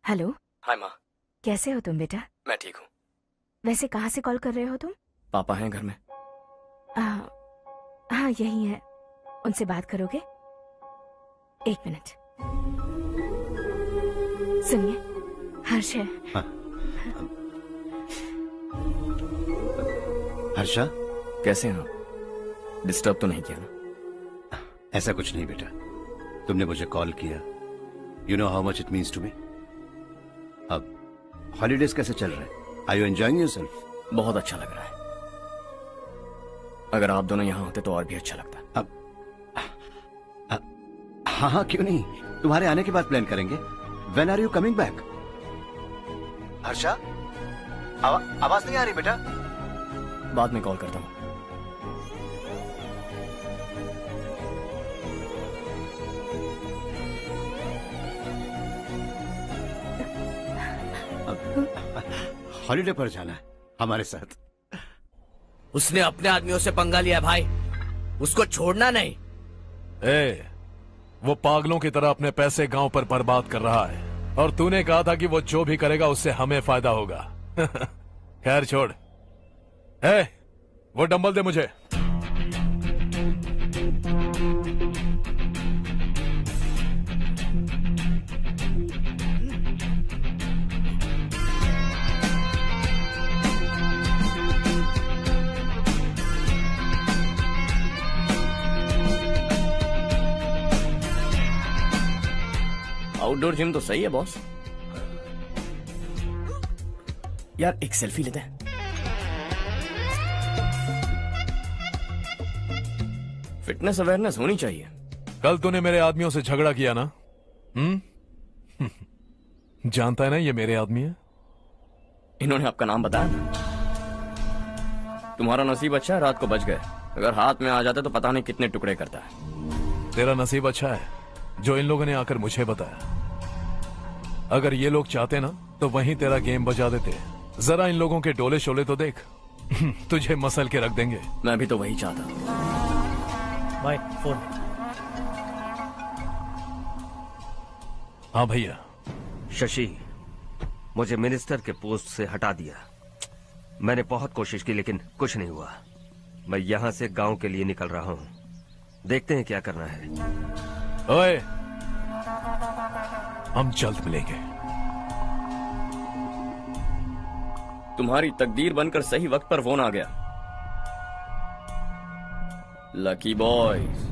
हेलो। हाय माँ। कैसे हो तुम बेटा? मैं ठीक हूँ। वैसे कहाँ से कॉल कर रहे हो तुम? पापा हैं घर में। हाँ यही है। उनसे बात करोगे? एक मिनट। सुनिए, हर्ष है। हाँ। हर्षा, कैसे हैं आप? डिस्टर्ब तो नहीं किया ना? ऐसा कुछ नहीं बेटा, तुमने मुझे कॉल किया। You know how much it means to me. अब हॉलीडेज कैसे चल रहे हैं? Are you enjoying yourself? बहुत अच्छा लग रहा है। अगर आप दोनों यहाँ होते तो और भी अच्छा लगता। अब हाँ हाँ, क्यों नहीं, तुम्हारे आने के बाद प्लान करेंगे। When are you coming back? Harsha, आवाज नहीं आ रही बेटा। बाद में कॉल करता हूँ। हॉलीडे पर जाना है हमारे साथ। उसने अपने आदमियों से पंगा लिया भाई, उसको छोड़ना नहीं। वो पागलों की तरह अपने पैसे गांव पर बर्बाद कर रहा है और तूने कहा था कि वो जो भी करेगा उससे हमें फायदा होगा। खैर छोड़। वो डंबल दे मुझे। आउटडोर जिम तो सही है बॉस। यार एक सेल्फी लेते हैं। फिटनेस अवेयरनेस होनी चाहिए। कल तूने मेरे आदमियों से झगड़ा किया ना? जानता है ना ये मेरे आदमी है। इन्होंने आपका नाम बताया? तुम्हारा नसीब अच्छा है, रात को बच गए। अगर हाथ में आ जाते तो पता नहीं कितने टुकड़े करता है। तेरा नसीब अच्छा है जो इन लोगों ने आकर मुझे बताया। अगर ये लोग चाहते ना तो वहीं तेरा गेम बजा देते। जरा इन लोगों के डोले शोले तो देख। तुझे मसल के रख देंगे। मैं भी तो वही चाहता। भाई फोन। हाँ भैया। शशि, मुझे मिनिस्टर के पोस्ट से हटा दिया। मैंने बहुत कोशिश की लेकिन कुछ नहीं हुआ। मैं यहाँ से गांव के लिए निकल रहा हूँ। देखते हैं क्या करना है। ओए, हम जल्द मिलेंगे। तुम्हारी तकदीर बनकर सही वक्त पर फोन आ गया। Lucky boys.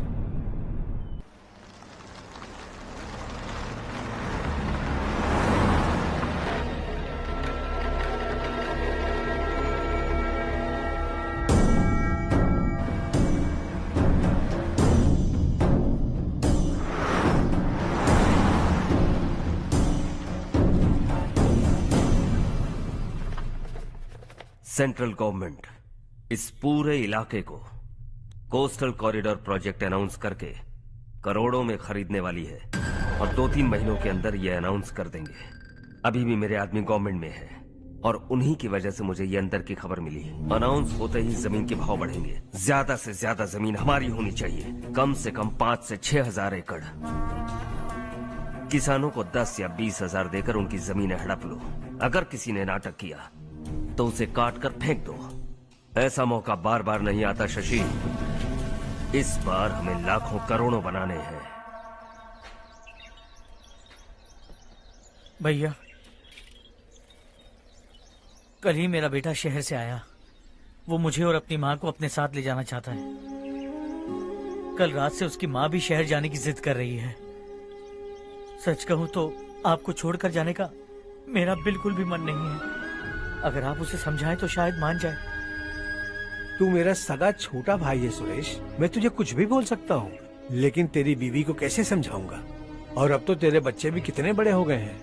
सेंट्रल गवर्नमेंट इस पूरे इलाके को कोस्टल कॉरिडोर प्रोजेक्ट अनाउंस करके करोड़ों में खरीदने वाली है और 2-3 महीनों के अंदर ये अनाउंस कर देंगे। अभी भी मेरे आदमी गवर्नमेंट में है और उन्हीं की वजह से मुझे ये अंदर की खबर मिली। अनाउंस होते ही जमीन के भाव बढ़ेंगे। ज्यादा से ज्यादा जमीन हमारी होनी चाहिए, कम से कम 5 से 6 हजार एकड़। किसानों को 10 या 20 हजार देकर उनकी जमीनें हड़प लो। अगर किसी ने नाटक किया तो उसे काट कर फेंक दो। ऐसा मौका बार बार नहीं आता शशि। इस बार हमें लाखों करोड़ों बनाने हैं। भैया, कल ही मेरा बेटा शहर से आया। वो मुझे और अपनी माँ को अपने साथ ले जाना चाहता है। कल रात से उसकी माँ भी शहर जाने की जिद कर रही है। सच कहूँ तो आपको छोड़कर जाने का मेरा बिल्कुल भी मन नहीं है। अगर आप उसे समझाएं तो शायद मान जाए। तू मेरा सगा छोटा भाई है सुरेश, मैं तुझे कुछ भी बोल सकता हूँ, लेकिन तेरी बीवी को कैसे समझाऊंगा? और अब तो तेरे बच्चे भी कितने बड़े हो गए हैं।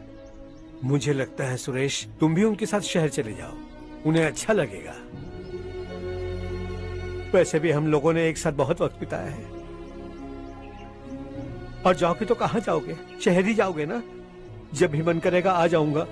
मुझे लगता है सुरेश, तुम भी उनके साथ शहर चले जाओ, उन्हें अच्छा लगेगा। वैसे भी हम लोगों ने एक साथ बहुत वक्त बिताया है। और जाओगे तो कहाँ जाओगे? शहर ही जाओगे ना? जब भी मन करेगा आ जाऊंगा।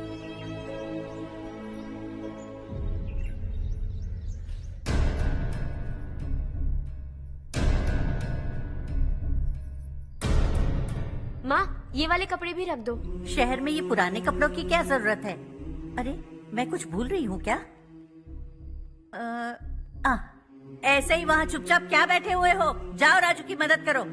माँ, ये वाले कपड़े भी रख दो। शहर में ये पुराने कपड़ों की क्या जरूरत है? अरे, मैं कुछ भूल रही हूँ क्या? ऐसे ही वहाँ चुपचाप क्या बैठे हुए हो? जाओ राजू की मदद करो।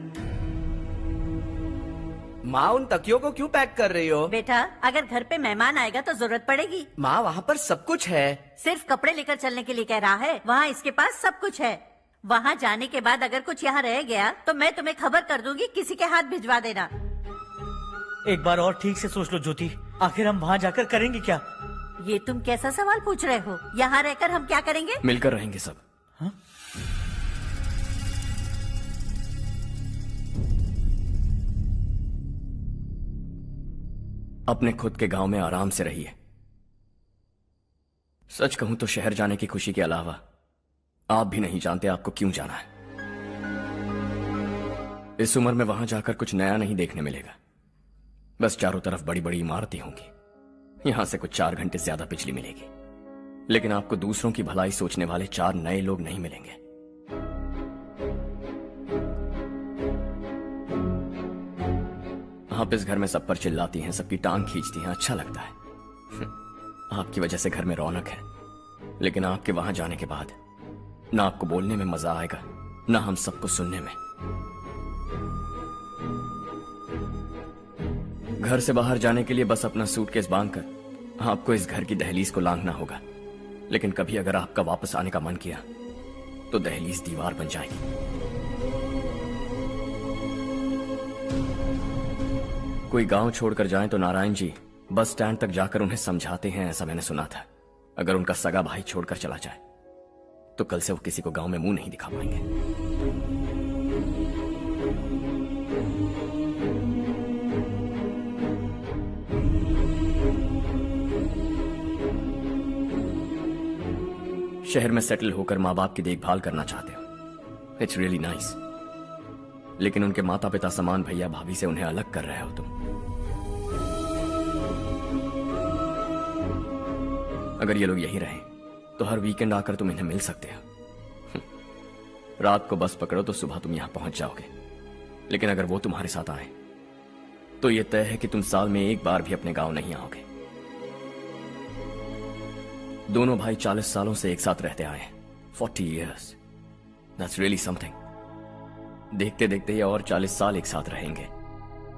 माँ, उन तकियों को क्यों पैक कर रही हो? बेटा, अगर घर पे मेहमान आएगा तो जरूरत पड़ेगी। माँ, वहाँ पर सब कुछ है। सिर्फ कपड़े लेकर चलने के लिए कह रहा है? वहाँ इसके पास सब कुछ है। वहाँ जाने के बाद अगर कुछ यहाँ रह गया तो मैं तुम्हें खबर कर दूंगी, किसी के हाथ भिजवा देना। एक बार और ठीक से सोच लो ज्योति, आखिर हम वहाँ जाकर करेंगे क्या? ये तुम कैसा सवाल पूछ रहे हो? यहाँ रहकर हम क्या करेंगे? मिलकर रहेंगे सब। हाँ? अपने खुद के गांव में आराम से रहिए। सच कहूं तो शहर जाने की खुशी के अलावा आप भी नहीं जानते आपको क्यों जाना है। इस उम्र में वहां जाकर कुछ नया नहीं देखने मिलेगा। बस चारों तरफ बड़ी बड़ी इमारतें होंगी। यहां से कुछ 4 घंटे ज्यादा बिजली मिलेगी, लेकिन आपको दूसरों की भलाई सोचने वाले 4 नए लोग नहीं मिलेंगे। आप इस घर में सब पर चिल्लाती हैं, सबकी टांग खींचती हैं, अच्छा लगता है। आपकी वजह से घर में रौनक है, लेकिन आपके वहां जाने के बाद ना आपको बोलने में मजा आएगा, ना हम सबको सुनने में। घर से बाहर जाने के लिए बस अपना सूटकेस बांधकर आपको इस घर की दहलीज को लांघना होगा। लेकिन कभी अगर आपका वापस आने का मन किया तो दहलीज दीवार बन जाएगी। कोई गांव छोड़कर जाएं तो नारायण जी बस स्टैंड तक जाकर उन्हें समझाते हैं, ऐसा मैंने सुना था। अगर उनका सगा भाई छोड़कर चला जाए तो कल से वो किसी को गांव में मुंह नहीं दिखा पाएंगे। शहर में सेटल होकर माँ बाप की देखभाल करना चाहते हो, इट्स रियली नाइस। लेकिन उनके माता पिता समान भैया भाभी से उन्हें अलग कर रहे हो तुम। अगर ये लोग यहीं रहें तो हर वीकेंड आकर तुम इन्हें मिल सकते हो। रात को बस पकड़ो तो सुबह तुम यहां पहुंच जाओगे। लेकिन अगर वो तुम्हारे साथ आए तो यह तय है कि तुम साल में एक बार भी अपने गांव नहीं आओगे। दोनों भाई 40 सालों से एक साथ रहते आए हैं, 40 years. That's really something. देखते देखते ये और 40 साल एक साथ रहेंगे।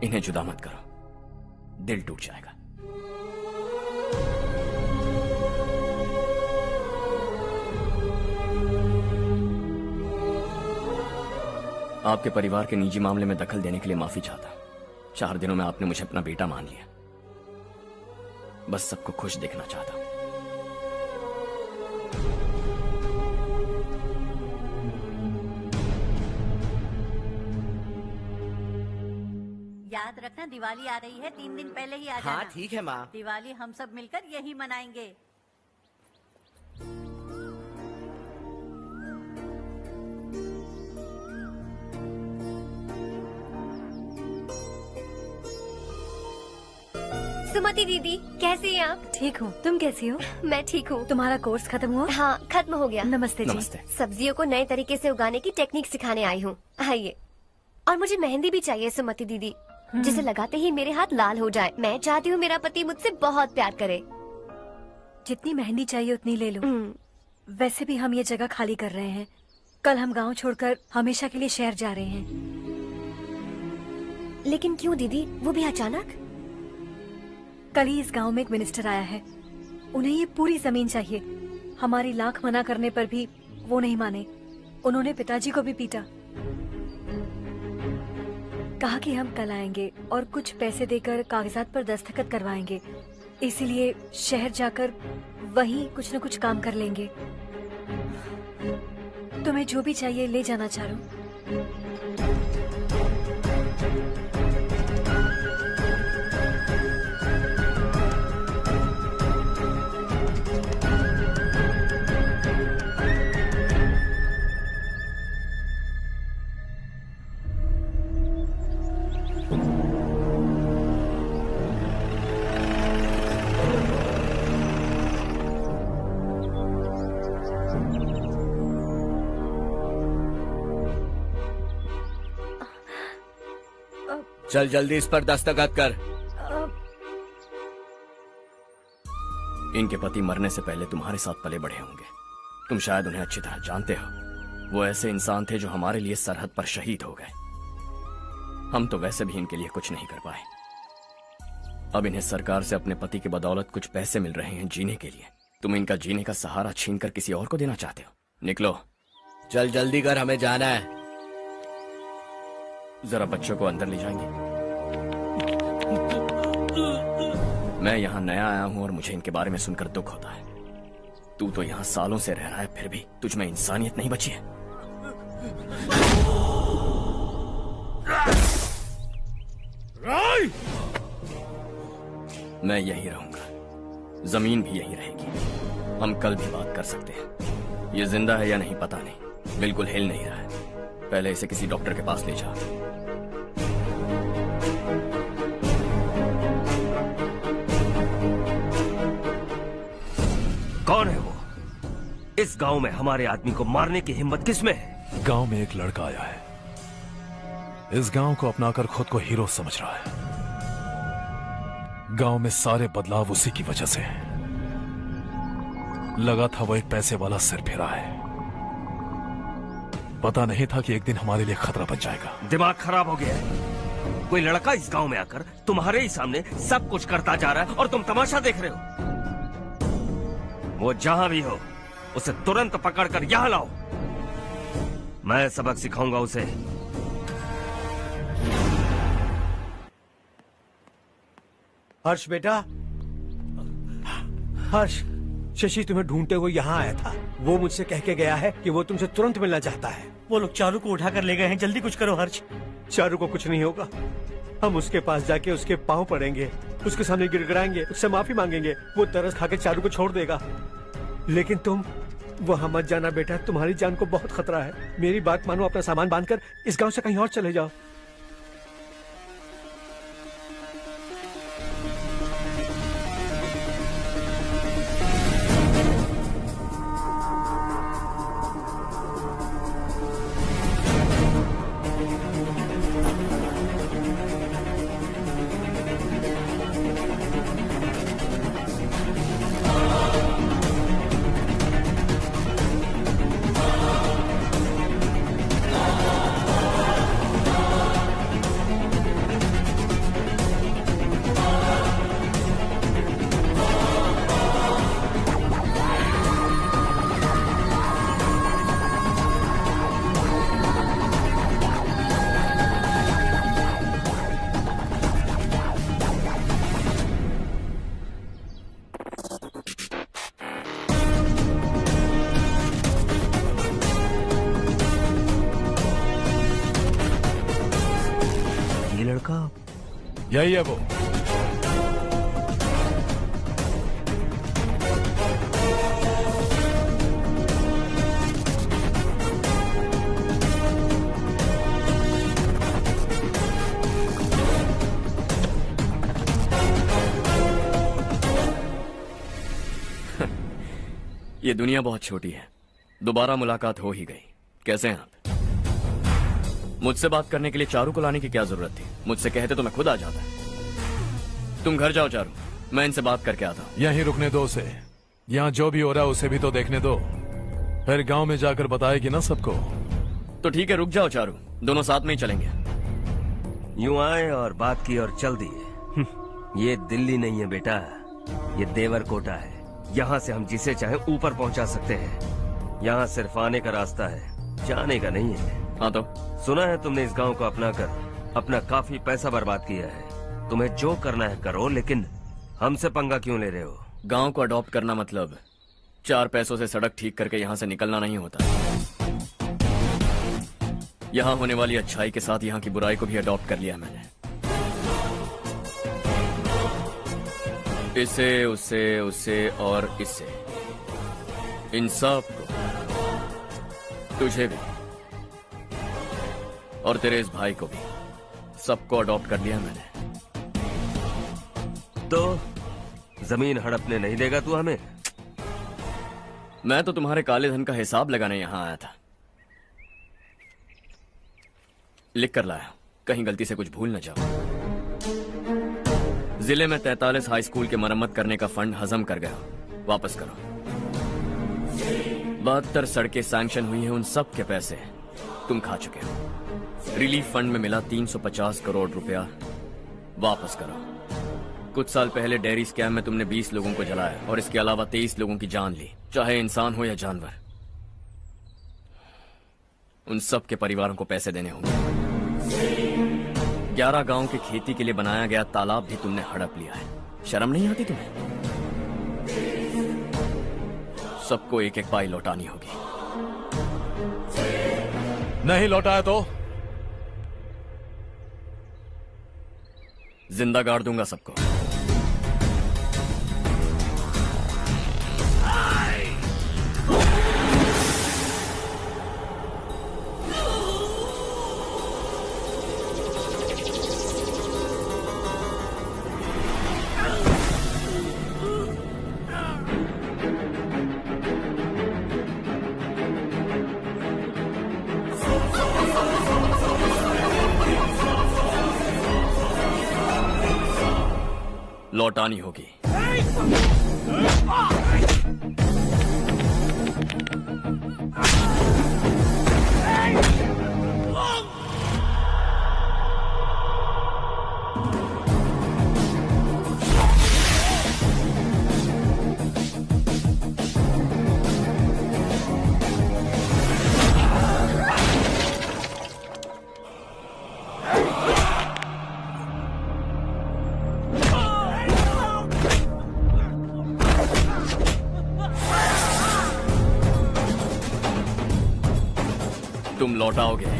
इन्हें जुदा मत करो, दिल टूट जाएगा। आपके परिवार के निजी मामले में दखल देने के लिए माफी चाहता हूं। 4 दिनों में आपने मुझे अपना बेटा मान लिया। बस सबको खुश देखना चाहता हूं। याद रखना, दिवाली आ रही है, 3 दिन पहले ही आ जाना। हाँ ठीक है माँ। दिवाली हम सब मिलकर यही मनाएंगे। सुमति दीदी, कैसी हैं आप? ठीक हूँ, तुम कैसी हो? मैं ठीक हूँ। तुम्हारा कोर्स खत्म हुआ? हाँ, खत्म हो गया। नमस्ते जी। नमस्ते। सब्जियों को नए तरीके से उगाने की टेक्निक सिखाने आई हूँ। आइए। और मुझे मेहंदी भी चाहिए सुमति दीदी, जिसे लगाते ही मेरे हाथ लाल हो जाए। मैं चाहती हूँ मेरा पति मुझसे बहुत प्यार करे। जितनी मेहंदी चाहिए उतनी ले लो। वैसे भी हम ये जगह खाली कर रहे हैं। कल हम गांव छोड़कर हमेशा के लिए शहर जा रहे हैं। लेकिन क्यों दीदी, वो भी अचानक? कल ही इस गांव में एक मिनिस्टर आया है। उन्हें ये पूरी जमीन चाहिए। हमारी लाख मना करने पर भी वो नहीं माने। उन्होंने पिताजी को भी पीटा। कहा कि हम कल आएंगे और कुछ पैसे देकर कागजात पर दस्तखत करवाएंगे। इसीलिए शहर जाकर वहीं कुछ न कुछ काम कर लेंगे। तुम्हें जो भी चाहिए ले जाना चारू। चल जल्दी इस पर दस्तखत कर। इनके पति मरने से पहले तुम्हारे साथ पले बढ़े होंगे। तुम शायद उन्हें अच्छी तरह जानते हो। वो ऐसे इंसान थे जो हमारे लिए सरहद पर शहीद हो गए। हम तो वैसे भी इनके लिए कुछ नहीं कर पाए। अब इन्हें सरकार से अपने पति की बदौलत कुछ पैसे मिल रहे हैं जीने के लिए। तुम इनका जीने का सहारा छीनकर किसी और को देना चाहते हो? निकलो। चल जल्दी कर, हमें जाना है। जरा बच्चों को अंदर ले जाएंगे? मैं यहाँ नया आया हूँ और मुझे इनके बारे में सुनकर दुख होता है। तू तो यहाँ सालों से रह रहा है, फिर भी तुझ में इंसानियत नहीं बची है। मैं यहीं रहूंगा, जमीन भी यहीं रहेगी। हम कल भी बात कर सकते हैं। ये जिंदा है या नहीं पता नहीं, बिल्कुल हिल नहीं रहा है। पहले इसे किसी डॉक्टर के पास ले जा। कौन है वो? इस गांव में हमारे आदमी को मारने की हिम्मत किसमें है? गांव में एक लड़का आया है। इस गांव को अपनाकर खुद को हीरो समझ रहा है। गांव में सारे बदलाव उसी की वजह से हैं। लगा था वो एक पैसे वाला सिरफिरा है। पता नहीं था कि एक दिन हमारे लिए खतरा बन जाएगा। दिमाग खराब हो गया है। कोई लड़का इस गांव में आकर तुम्हारे ही सामने सब कुछ करता जा रहा है और तुम तमाशा देख रहे हो। वो जहां भी हो उसे तुरंत पकड़कर यहां लाओ। मैं सबक सिखाऊंगा उसे। हर्ष बेटा, हर्ष, शशि तुम्हें ढूंढते हुए यहाँ आया था। वो मुझसे कह के गया है कि वो तुमसे तुरंत मिलना चाहता है। वो लोग चारू को उठाकर ले गए हैं। जल्दी कुछ करो हर्ष। चारू को कुछ नहीं होगा। हम उसके पास जाके उसके पांव पड़ेंगे, उसके सामने गिड़गिड़ाएंगे, उससे माफी मांगेंगे। वो तरस खा के चारू को छोड़ देगा। लेकिन तुम वहां मत जाना बेटा, तुम्हारी जान को बहुत खतरा है। मेरी बात मानो, अपना सामान बांधकर इस गांव से कहीं और चले जाओ। यही है वो। ये दुनिया बहुत छोटी है, दोबारा मुलाकात हो ही गई। कैसे हैं आप? मुझसे बात करने के लिए चारू को लाने की क्या जरूरत थी? मुझसे कहते तो मैं खुद आ जाता। तुम घर जाओ चारू, मैं इनसे बात करके आता हूँ। यहीं रुकने दो उसे, यहाँ जो भी हो रहा है उसे भी तो देखने दो, फिर गांव में जाकर बताएगी ना सबको। तो ठीक है, रुक जाओ चारू, दोनों साथ में ही चलेंगे। यूं आए और बात की और चल दिए। ये दिल्ली नहीं है बेटा, ये देवरकोटा है। यहाँ से हम जिसे चाहे ऊपर पहुँचा सकते हैं। यहाँ सिर्फ आने का रास्ता है, जाने का नहीं है। हाँ तो सुना है तुमने इस गांव को अपना कर अपना काफी पैसा बर्बाद किया है। तुम्हें जो करना है करो, लेकिन हमसे पंगा क्यों ले रहे हो? गांव को अडॉप्ट करना मतलब 4 पैसों से सड़क ठीक करके यहाँ से निकलना नहीं होता। यहाँ होने वाली अच्छाई के साथ यहाँ की बुराई को भी अडॉप्ट कर लिया मैंने। इसे, उससे, उससे और इससे, इन सब को, तुझे भी और तेरे इस भाई को भी, सबको अडॉप्ट कर लिया मैंने। तो जमीन हड़पने नहीं देगा तू हमें? मैं तो तुम्हारे काले धन का हिसाब लगाने यहां आया था। लिख कर लाया, कहीं गलती से कुछ भूल न जाओ। जिले में 43 हाई स्कूल के मरम्मत करने का फंड हजम कर गया, वापस करो। 72 सड़कें सैंक्शन हुई हैं, उन सब के पैसे तुम खा चुके हो। रिलीफ फंड में मिला 350 करोड़ रुपया, वापस करो। कुछ साल पहले डेयरी स्कैम में तुमने 20 लोगों को जलाया और इसके अलावा 23 लोगों की जान ली, चाहे इंसान हो या जानवर। उन सब के परिवारों को पैसे देने होंगे। 11 गांव की खेती के लिए बनाया गया तालाब भी तुमने हड़प लिया है। शर्म नहीं आती तुम्हें? सबको एक एक पाई लौटानी होगी। नहीं लौटाया तो जिंदा गाड़ दूंगा सबको। लौटानी होगी। तुम लौटाओगे।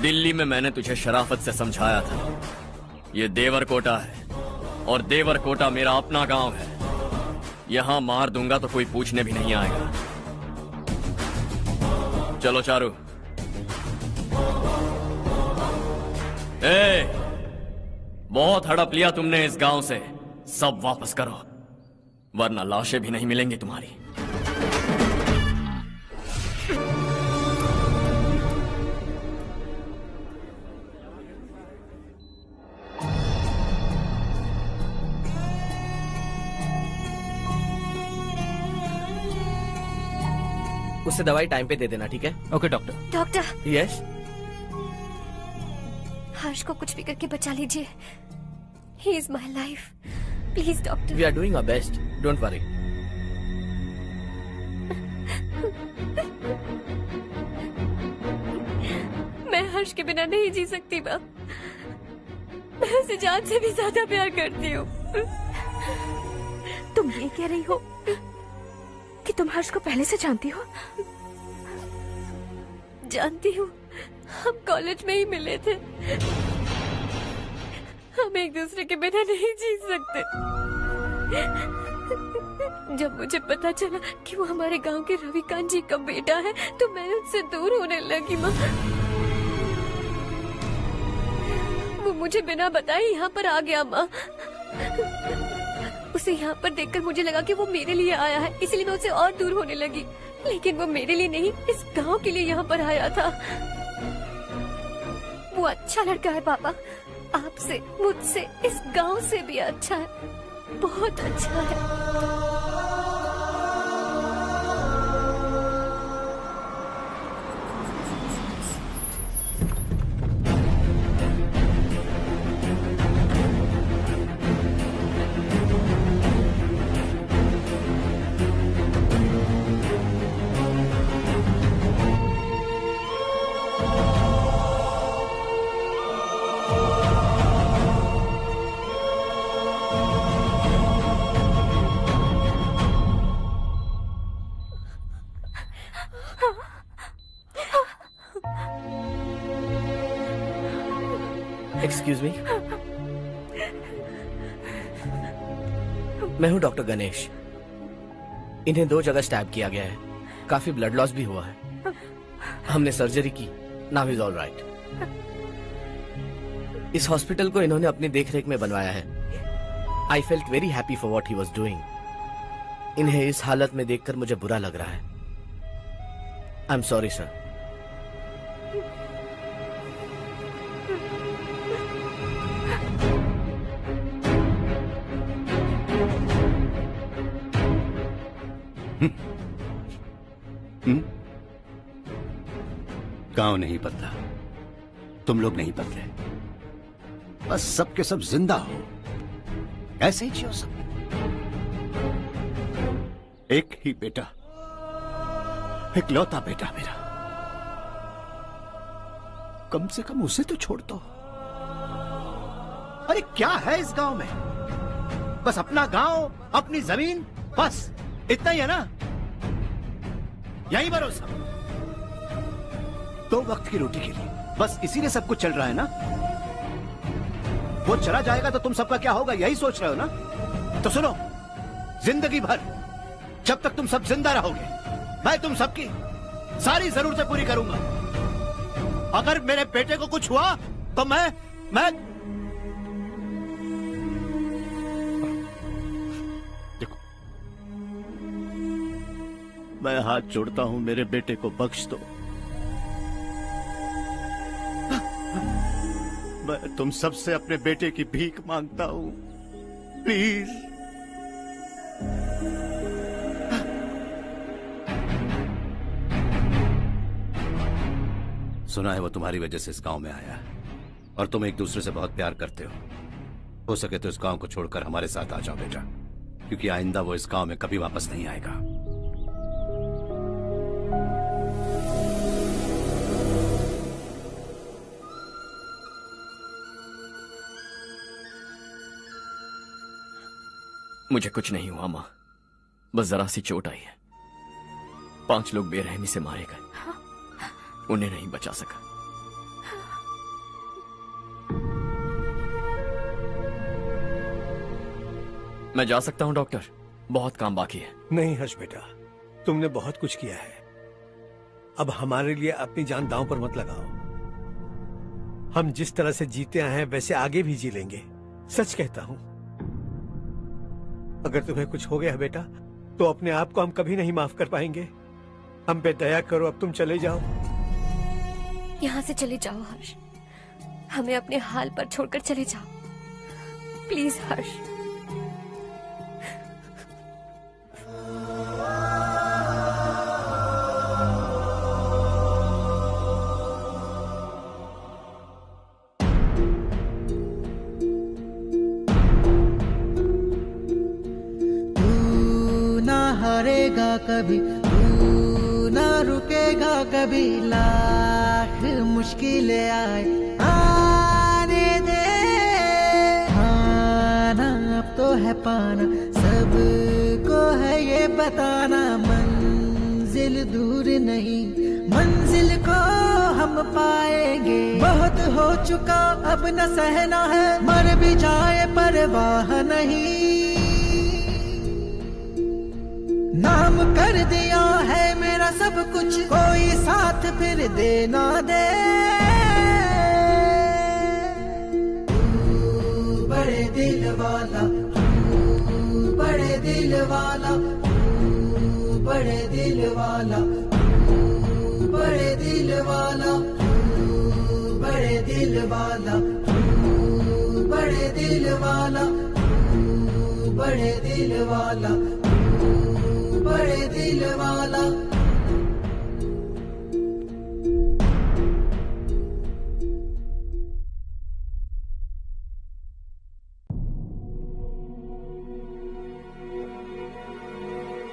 दिल्ली में मैंने तुझे शराफत से समझाया था, ये देवरकोटा है और देवरकोटा मेरा अपना गांव है। यहां मार दूंगा तो कोई पूछने भी नहीं आएगा। चलो चारू। बहुत हड़प लिया तुमने इस गांव से, सब वापस करो वरना लाशें भी नहीं मिलेंगी तुम्हारी। उससे दवाई टाइम पे दे देना, ठीक है? Okay doctor. Doctor. Yes. Harsh को कुछ भी करके बचा लीजिए। He is my life, please doctor. We are doing our best, don't worry. मैं हर्ष के बिना नहीं जी सकती माँ। मैं उसे जान से भी ज्यादा प्यार करती हूँ। तुम ये कह रही हो कि तुम हर्ष को पहले से जानती हो? जानती हूँ, हम कॉलेज में ही मिले थे। हम एक दूसरे के बिना नहीं जी सकते। जब मुझे पता चला कि वो हमारे गांव के रविकांत जी का बेटा है तो मैं उनसे दूर होने लगी माँ। वो मुझे बिना बताए यहाँ पर आ गया माँ। उसे यहाँ पर देखकर मुझे लगा कि वो मेरे लिए आया है, इसलिए मैं उससे और दूर होने लगी। लेकिन वो मेरे लिए नहीं, इस गांव के लिए यहाँ पर आया था। वो अच्छा लड़का है पापा, आपसे, मुझसे, इस गांव से भी अच्छा है, बहुत अच्छा है। एक्सक्यूज मी, मैं हूं डॉक्टर गणेश। इन्हें 2 जगह स्टैब किया गया है, काफी ब्लड लॉस भी हुआ है। हमने सर्जरी की, नाउ इज ऑल राइट। इस हॉस्पिटल को इन्होंने अपनी देखरेख में बनवाया है। I felt very happy for what he was doing. इन्हें इस हालत में देखकर मुझे बुरा लग रहा है। I am sorry sir. गांव नहीं बदला, तुम लोग नहीं बदले, बस सबके सब जिंदा हो, ऐसे ही जियो सब। एक ही बेटा, इकलौता बेटा मेरा, कम से कम उसे तो छोड़ दो। अरे क्या है इस गांव में? बस अपना गांव, अपनी जमीन, बस इतना ही है ना? यही भरोसा, 2 वक्त की रोटी के लिए, बस इसीलिए सब कुछ चल रहा है ना? वो चला जाएगा तो तुम सबका क्या होगा, यही सोच रहे हो ना? तो सुनो, जिंदगी भर जब तक तुम सब जिंदा रहोगे, मैं तुम सबकी सारी जरूरतें पूरी करूंगा। अगर मेरे बेटे को कुछ हुआ तो मैं देखो, मैं हाथ जोड़ता हूं, मेरे बेटे को बख्श दो। मैं तुम सबसे अपने बेटे की भीख मांगता हूं, प्लीज। सुना है वो तुम्हारी वजह से इस गांव में आया है और तुम एक दूसरे से बहुत प्यार करते हो सके तो इस गांव को छोड़कर हमारे साथ आ जाओ बेटा, क्योंकि आइंदा वो इस गांव में कभी वापस नहीं आएगा। मुझे कुछ नहीं हुआ माँ, बस जरा सी चोट आई है। 5 लोग बेरहमी से मारे गए, उन्हें नहीं बचा सका। मैं जा सकता हूं डॉक्टर, बहुत काम बाकी है। नहीं हर्ष बेटा, तुमने बहुत कुछ किया है, अब हमारे लिए अपनी जान दांव पर मत लगाओ। हम जिस तरह से जीते आए हैं वैसे आगे भी जी लेंगे, सच कहता हूं। अगर तुम्हें कुछ हो गया बेटा तो अपने आप को हम कभी नहीं माफ कर पाएंगे। हम पे दया करो, अब तुम चले जाओ। यहाँ से चले जाओ हर्ष, हमें अपने हाल पर छोड़कर चले जाओ, प्लीज हर्ष। हारेगा कभी, तू रुकेगा कभी, लाख मुश्किलें आए आने दे। खाना अब तो है पाना, सबको है ये बताना, मंजिल दूर नहीं, मंजिल को हम पाएंगे। बहुत हो चुका अब न सहना है, मर भी जाए परवाह नहीं। नाम कर दिया है मेरा सब कुछ, कोई साथ फिर देना दे। तू बड़े दिल वाला, तू बड़े दिल वाला, तू बड़े दिल वाला, तू बड़े दिल वाला, तू बड़े दिल वाला, तू बड़े दिल वाला, तू बड़े दिल वाला, बड़े दिल वाला।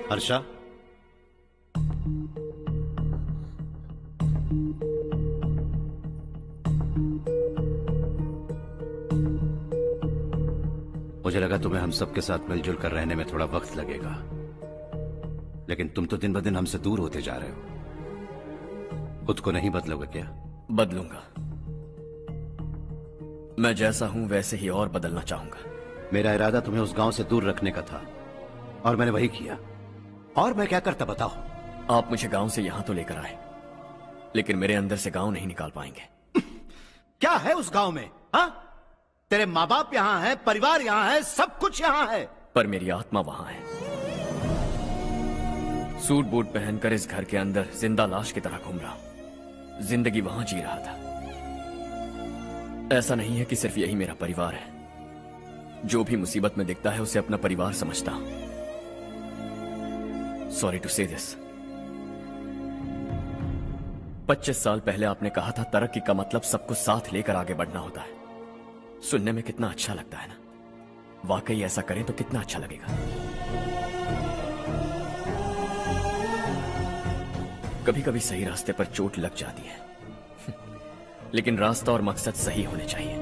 हर्षा, मुझे लगा तुम्हें हम सबके साथ मिलजुल कर रहने में थोड़ा वक्त लगेगा, लेकिन तुम तो दिन ब दिन हमसे दूर होते जा रहे हो। खुद को नहीं बदलोगे क्या? बदलूंगा। मैं जैसा हूं वैसे ही और बदलना चाहूंगा। मेरा इरादा तुम्हें उस गांव से दूर रखने का था और मैंने वही किया। और मैं क्या करता बताओ? आप मुझे गांव से यहां तो लेकर आए, लेकिन मेरे अंदर से गांव नहीं निकाल पाएंगे। क्या है उस गांव में? हाँ, तेरे माँ बाप यहाँ है, परिवार यहाँ है, सब कुछ यहाँ है, पर मेरी आत्मा वहां है। सूट बूट पहनकर इस घर के अंदर जिंदा लाश की तरह घूम रहा हूं। जिंदगी वहां जी रहा था। ऐसा नहीं है कि सिर्फ यही मेरा परिवार है। जो भी मुसीबत में दिखता है उसे अपना परिवार समझता हूं। सॉरी टू से दिस। 25 साल पहले आपने कहा था तरक्की का मतलब सबको साथ लेकर आगे बढ़ना होता है। सुनने में कितना अच्छा लगता है ना? वाकई ऐसा करें तो कितना अच्छा लगेगा। कभी कभी सही रास्ते पर चोट लग जाती है, लेकिन रास्ता और मकसद सही होने चाहिए।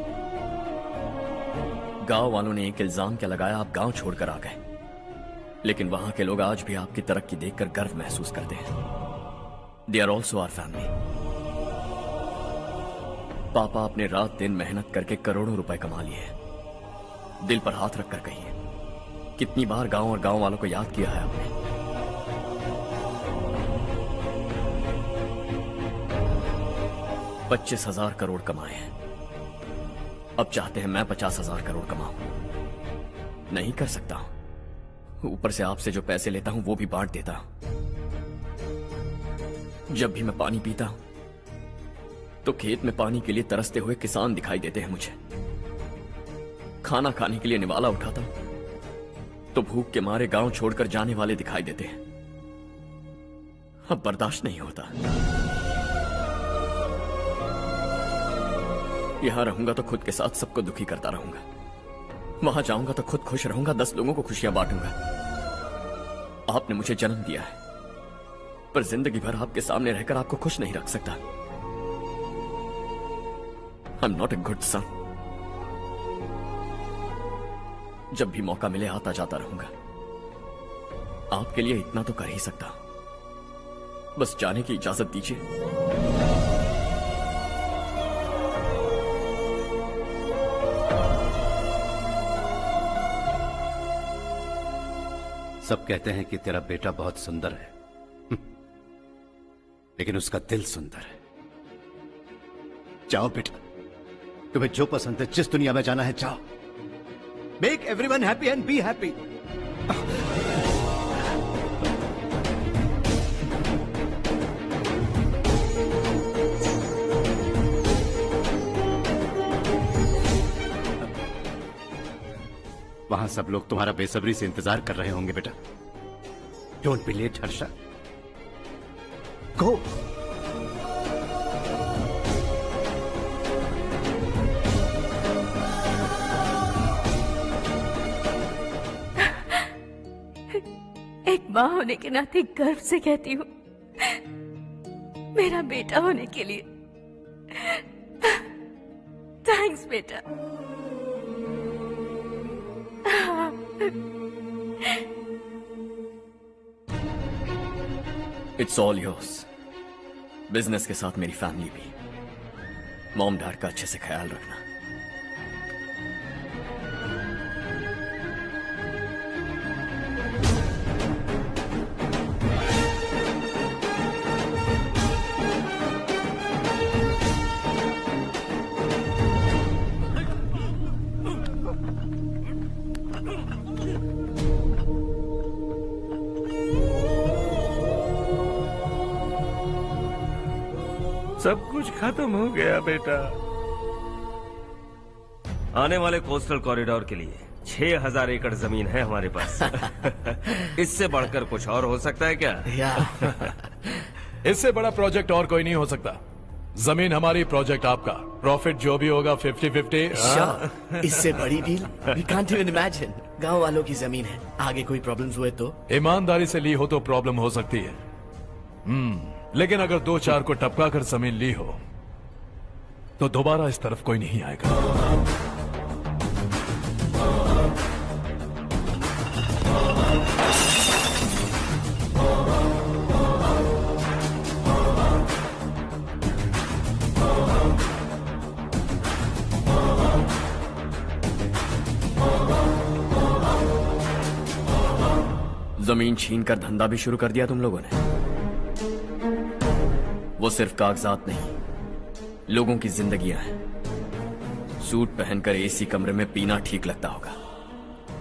गांव वालों ने एक इल्जाम क्या लगाया, आप गांव छोड़कर आ गए, लेकिन वहां के लोग आज भी आपकी तरक्की देखकर गर्व महसूस करते हैं। They are also our family. पापा आपने रात दिन मेहनत करके करोड़ों रुपए कमा लिए हैं। दिल पर हाथ रखकर कहिए, कितनी बार गांव और गांव वालों को याद किया है आपने? 25,000 करोड़ कमाए हैं। अब चाहते हैं मैं 50,000 करोड़ कमाऊं। नहीं कर सकता हूं। ऊपर से आपसे जो पैसे लेता हूं वो भी बांट देता हूं। जब भी मैं पानी पीता हूं तो खेत में पानी के लिए तरसते हुए किसान दिखाई देते हैं मुझे। खाना खाने के लिए निवाला उठाता हूं तो भूख के मारे गांव छोड़कर जाने वाले दिखाई देते हैं। अब बर्दाश्त नहीं होता। यहां रहूंगा तो खुद के साथ सबको दुखी करता रहूंगा। वहां जाऊंगा तो खुद खुश रहूंगा, 10 लोगों को खुशियां बांटूंगा। आपने मुझे जन्म दिया है, पर जिंदगी भर आपके सामने रहकर आपको खुश नहीं रख सकता। I am not a good son. जब भी मौका मिले आता जाता रहूंगा। आपके लिए इतना तो कर ही सकता, बस जाने की इजाजत दीजिए। सब कहते हैं कि तेरा बेटा बहुत सुंदर है, लेकिन उसका दिल सुंदर है। जाओ बेटा, तुम्हें जो पसंद है, जिस दुनिया में जाना है जाओ। Make everyone happy and be happy. वहां सब लोग तुम्हारा बेसब्री से इंतजार कर रहे होंगे बेटा। डोंट बी लेट हर्षा, गो। एक माँ होने के नाते गर्व से कहती हूँ, मेरा बेटा होने के लिए। थैंक्स बेटा। It's all yours. बिजनेस के साथ मेरी फैमिली भी। मॉम डैड का अच्छे से ख्याल रखना। सब कुछ खत्म हो गया बेटा। आने वाले कोस्टल कॉरिडोर के लिए 6000 एकड़ जमीन है हमारे पास। इससे बढ़कर कुछ और हो सकता है क्या? इससे बड़ा प्रोजेक्ट और कोई नहीं हो सकता। जमीन हमारी, प्रोजेक्ट आपका। प्रॉफिट जो भी होगा 50-50। इससे बड़ी deal we can't even imagine. गांव वालों की जमीन है, आगे कोई प्रॉब्लम्स हुए तो? ईमानदारी से ली हो तो प्रॉब्लम हो सकती है, लेकिन अगर 2-4 को टपका कर जमीन ली हो तो दोबारा इस तरफ कोई नहीं आएगा। जमीन छीन कर धंधा भी शुरू कर दिया तुम लोगों ने। वो सिर्फ कागजात नहीं, लोगों की जिंदगियां हैं। सूट पहनकर एसी कमरे में पीना ठीक लगता होगा,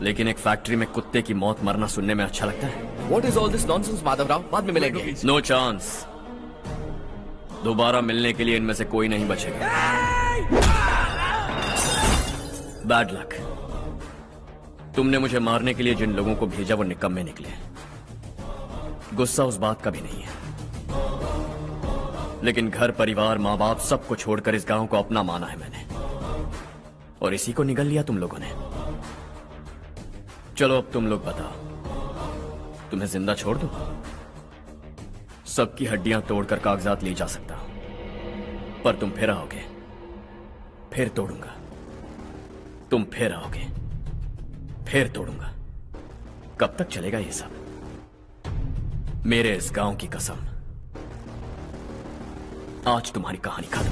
लेकिन एक फैक्ट्री में कुत्ते की मौत मरना सुनने में अच्छा लगता है। What is all this nonsense, Madhavrao? बाद में मिलेंगे। No chance. दोबारा मिलने के लिए इनमें से कोई नहीं बचेगा। Bad luck. तुमने मुझे मारने के लिए जिन लोगों को भेजा वो निकम्मे निकले। गुस्सा उस बात का भी नहीं है, लेकिन घर परिवार माँ बाप सबको छोड़कर इस गांव को अपना माना है मैंने, और इसी को निगल लिया तुम लोगों ने। चलो अब तुम लोग बताओ, तुम्हें जिंदा छोड़ दूं? सबकी हड्डियां तोड़कर कागजात ले जा सकता हूं, पर तुम फिर आओगे, फिर तोड़ूंगा। तुम फिर आओगे, फिर तोड़ूंगा। कब तक चलेगा ये सब? मेरे इस गांव की कसम, आज तुम्हारी कहानी खत्म।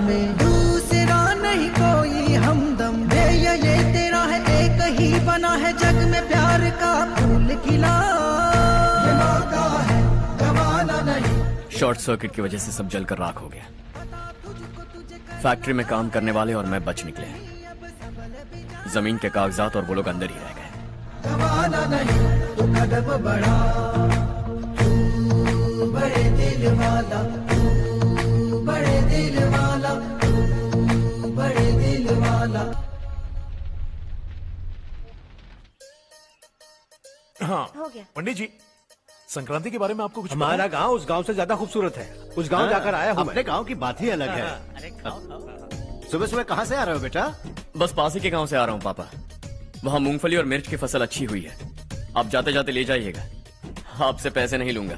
में, दूसरा नहीं कोई हमदम। ये तेरा है, एक ही बना है जग में प्यार का फूल खिला। ये मौका है, गवाना नहीं। शॉर्ट सर्किट की वजह से सब जलकर राख हो गया। फैक्ट्री में काम करने वाले और मैं बच निकले। जमीन के कागजात और वो लोग अंदर ही रह गए। गवाना नहीं तो कदम बढ़ा, तू बड़े दिल वाला, तू बड़े दिल वाला, तू बड़े दिल वाला। हाँ हो गया। पंडित जी, संक्रांति के बारे में आपको कुछ हमारा गांव उस गांव से ज्यादा खूबसूरत है। उस गांव जाकर आया हूँ। अपने गांव की बात ही अलग है। सुबह सुबह कहाँ से आ रहे हो बेटा? बस पास ही के गांव से आ रहा हूँ पापा। वहाँ मूंगफली और मिर्च की फसल अच्छी हुई है। आप जाते जाते ले जाइएगा, आपसे पैसे नहीं लूंगा।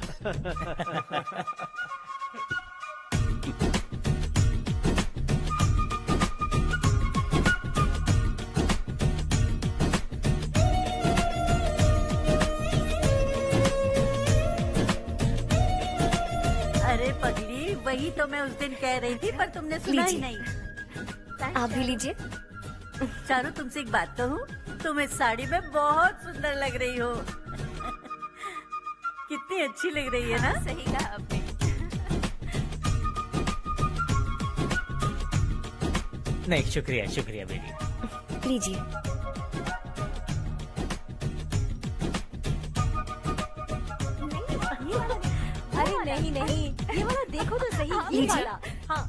अरे पगली, वही तो मैं उस दिन कह रही थी पर तुमने सुना ही नहीं। आप भी लीजिए। चारू, तुमसे एक बात कहूँ, तुम इस साड़ी में बहुत सुंदर लग रही हो। कितनी अच्छी लग रही है ना? सही कहा आपने। नहीं, शुक्रिया शुक्रिया बेटी। लीजिए। अरे नहीं नहीं, ये वाला देखो तो सही, ये वाला। हाँ।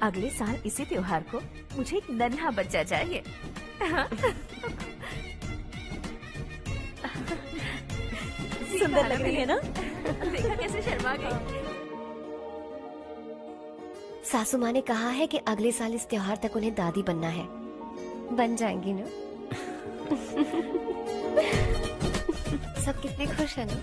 अगले साल इसी त्योहार को मुझे एक नन्हा बच्चा चाहिए। सुंदर लग रही है ना? देखा कैसे शर्मा गई। सासू माँ ने कहा है कि अगले साल इस त्योहार तक उन्हें दादी बनना है। बन जाएंगी ना? सब कितने खुश हैं ना?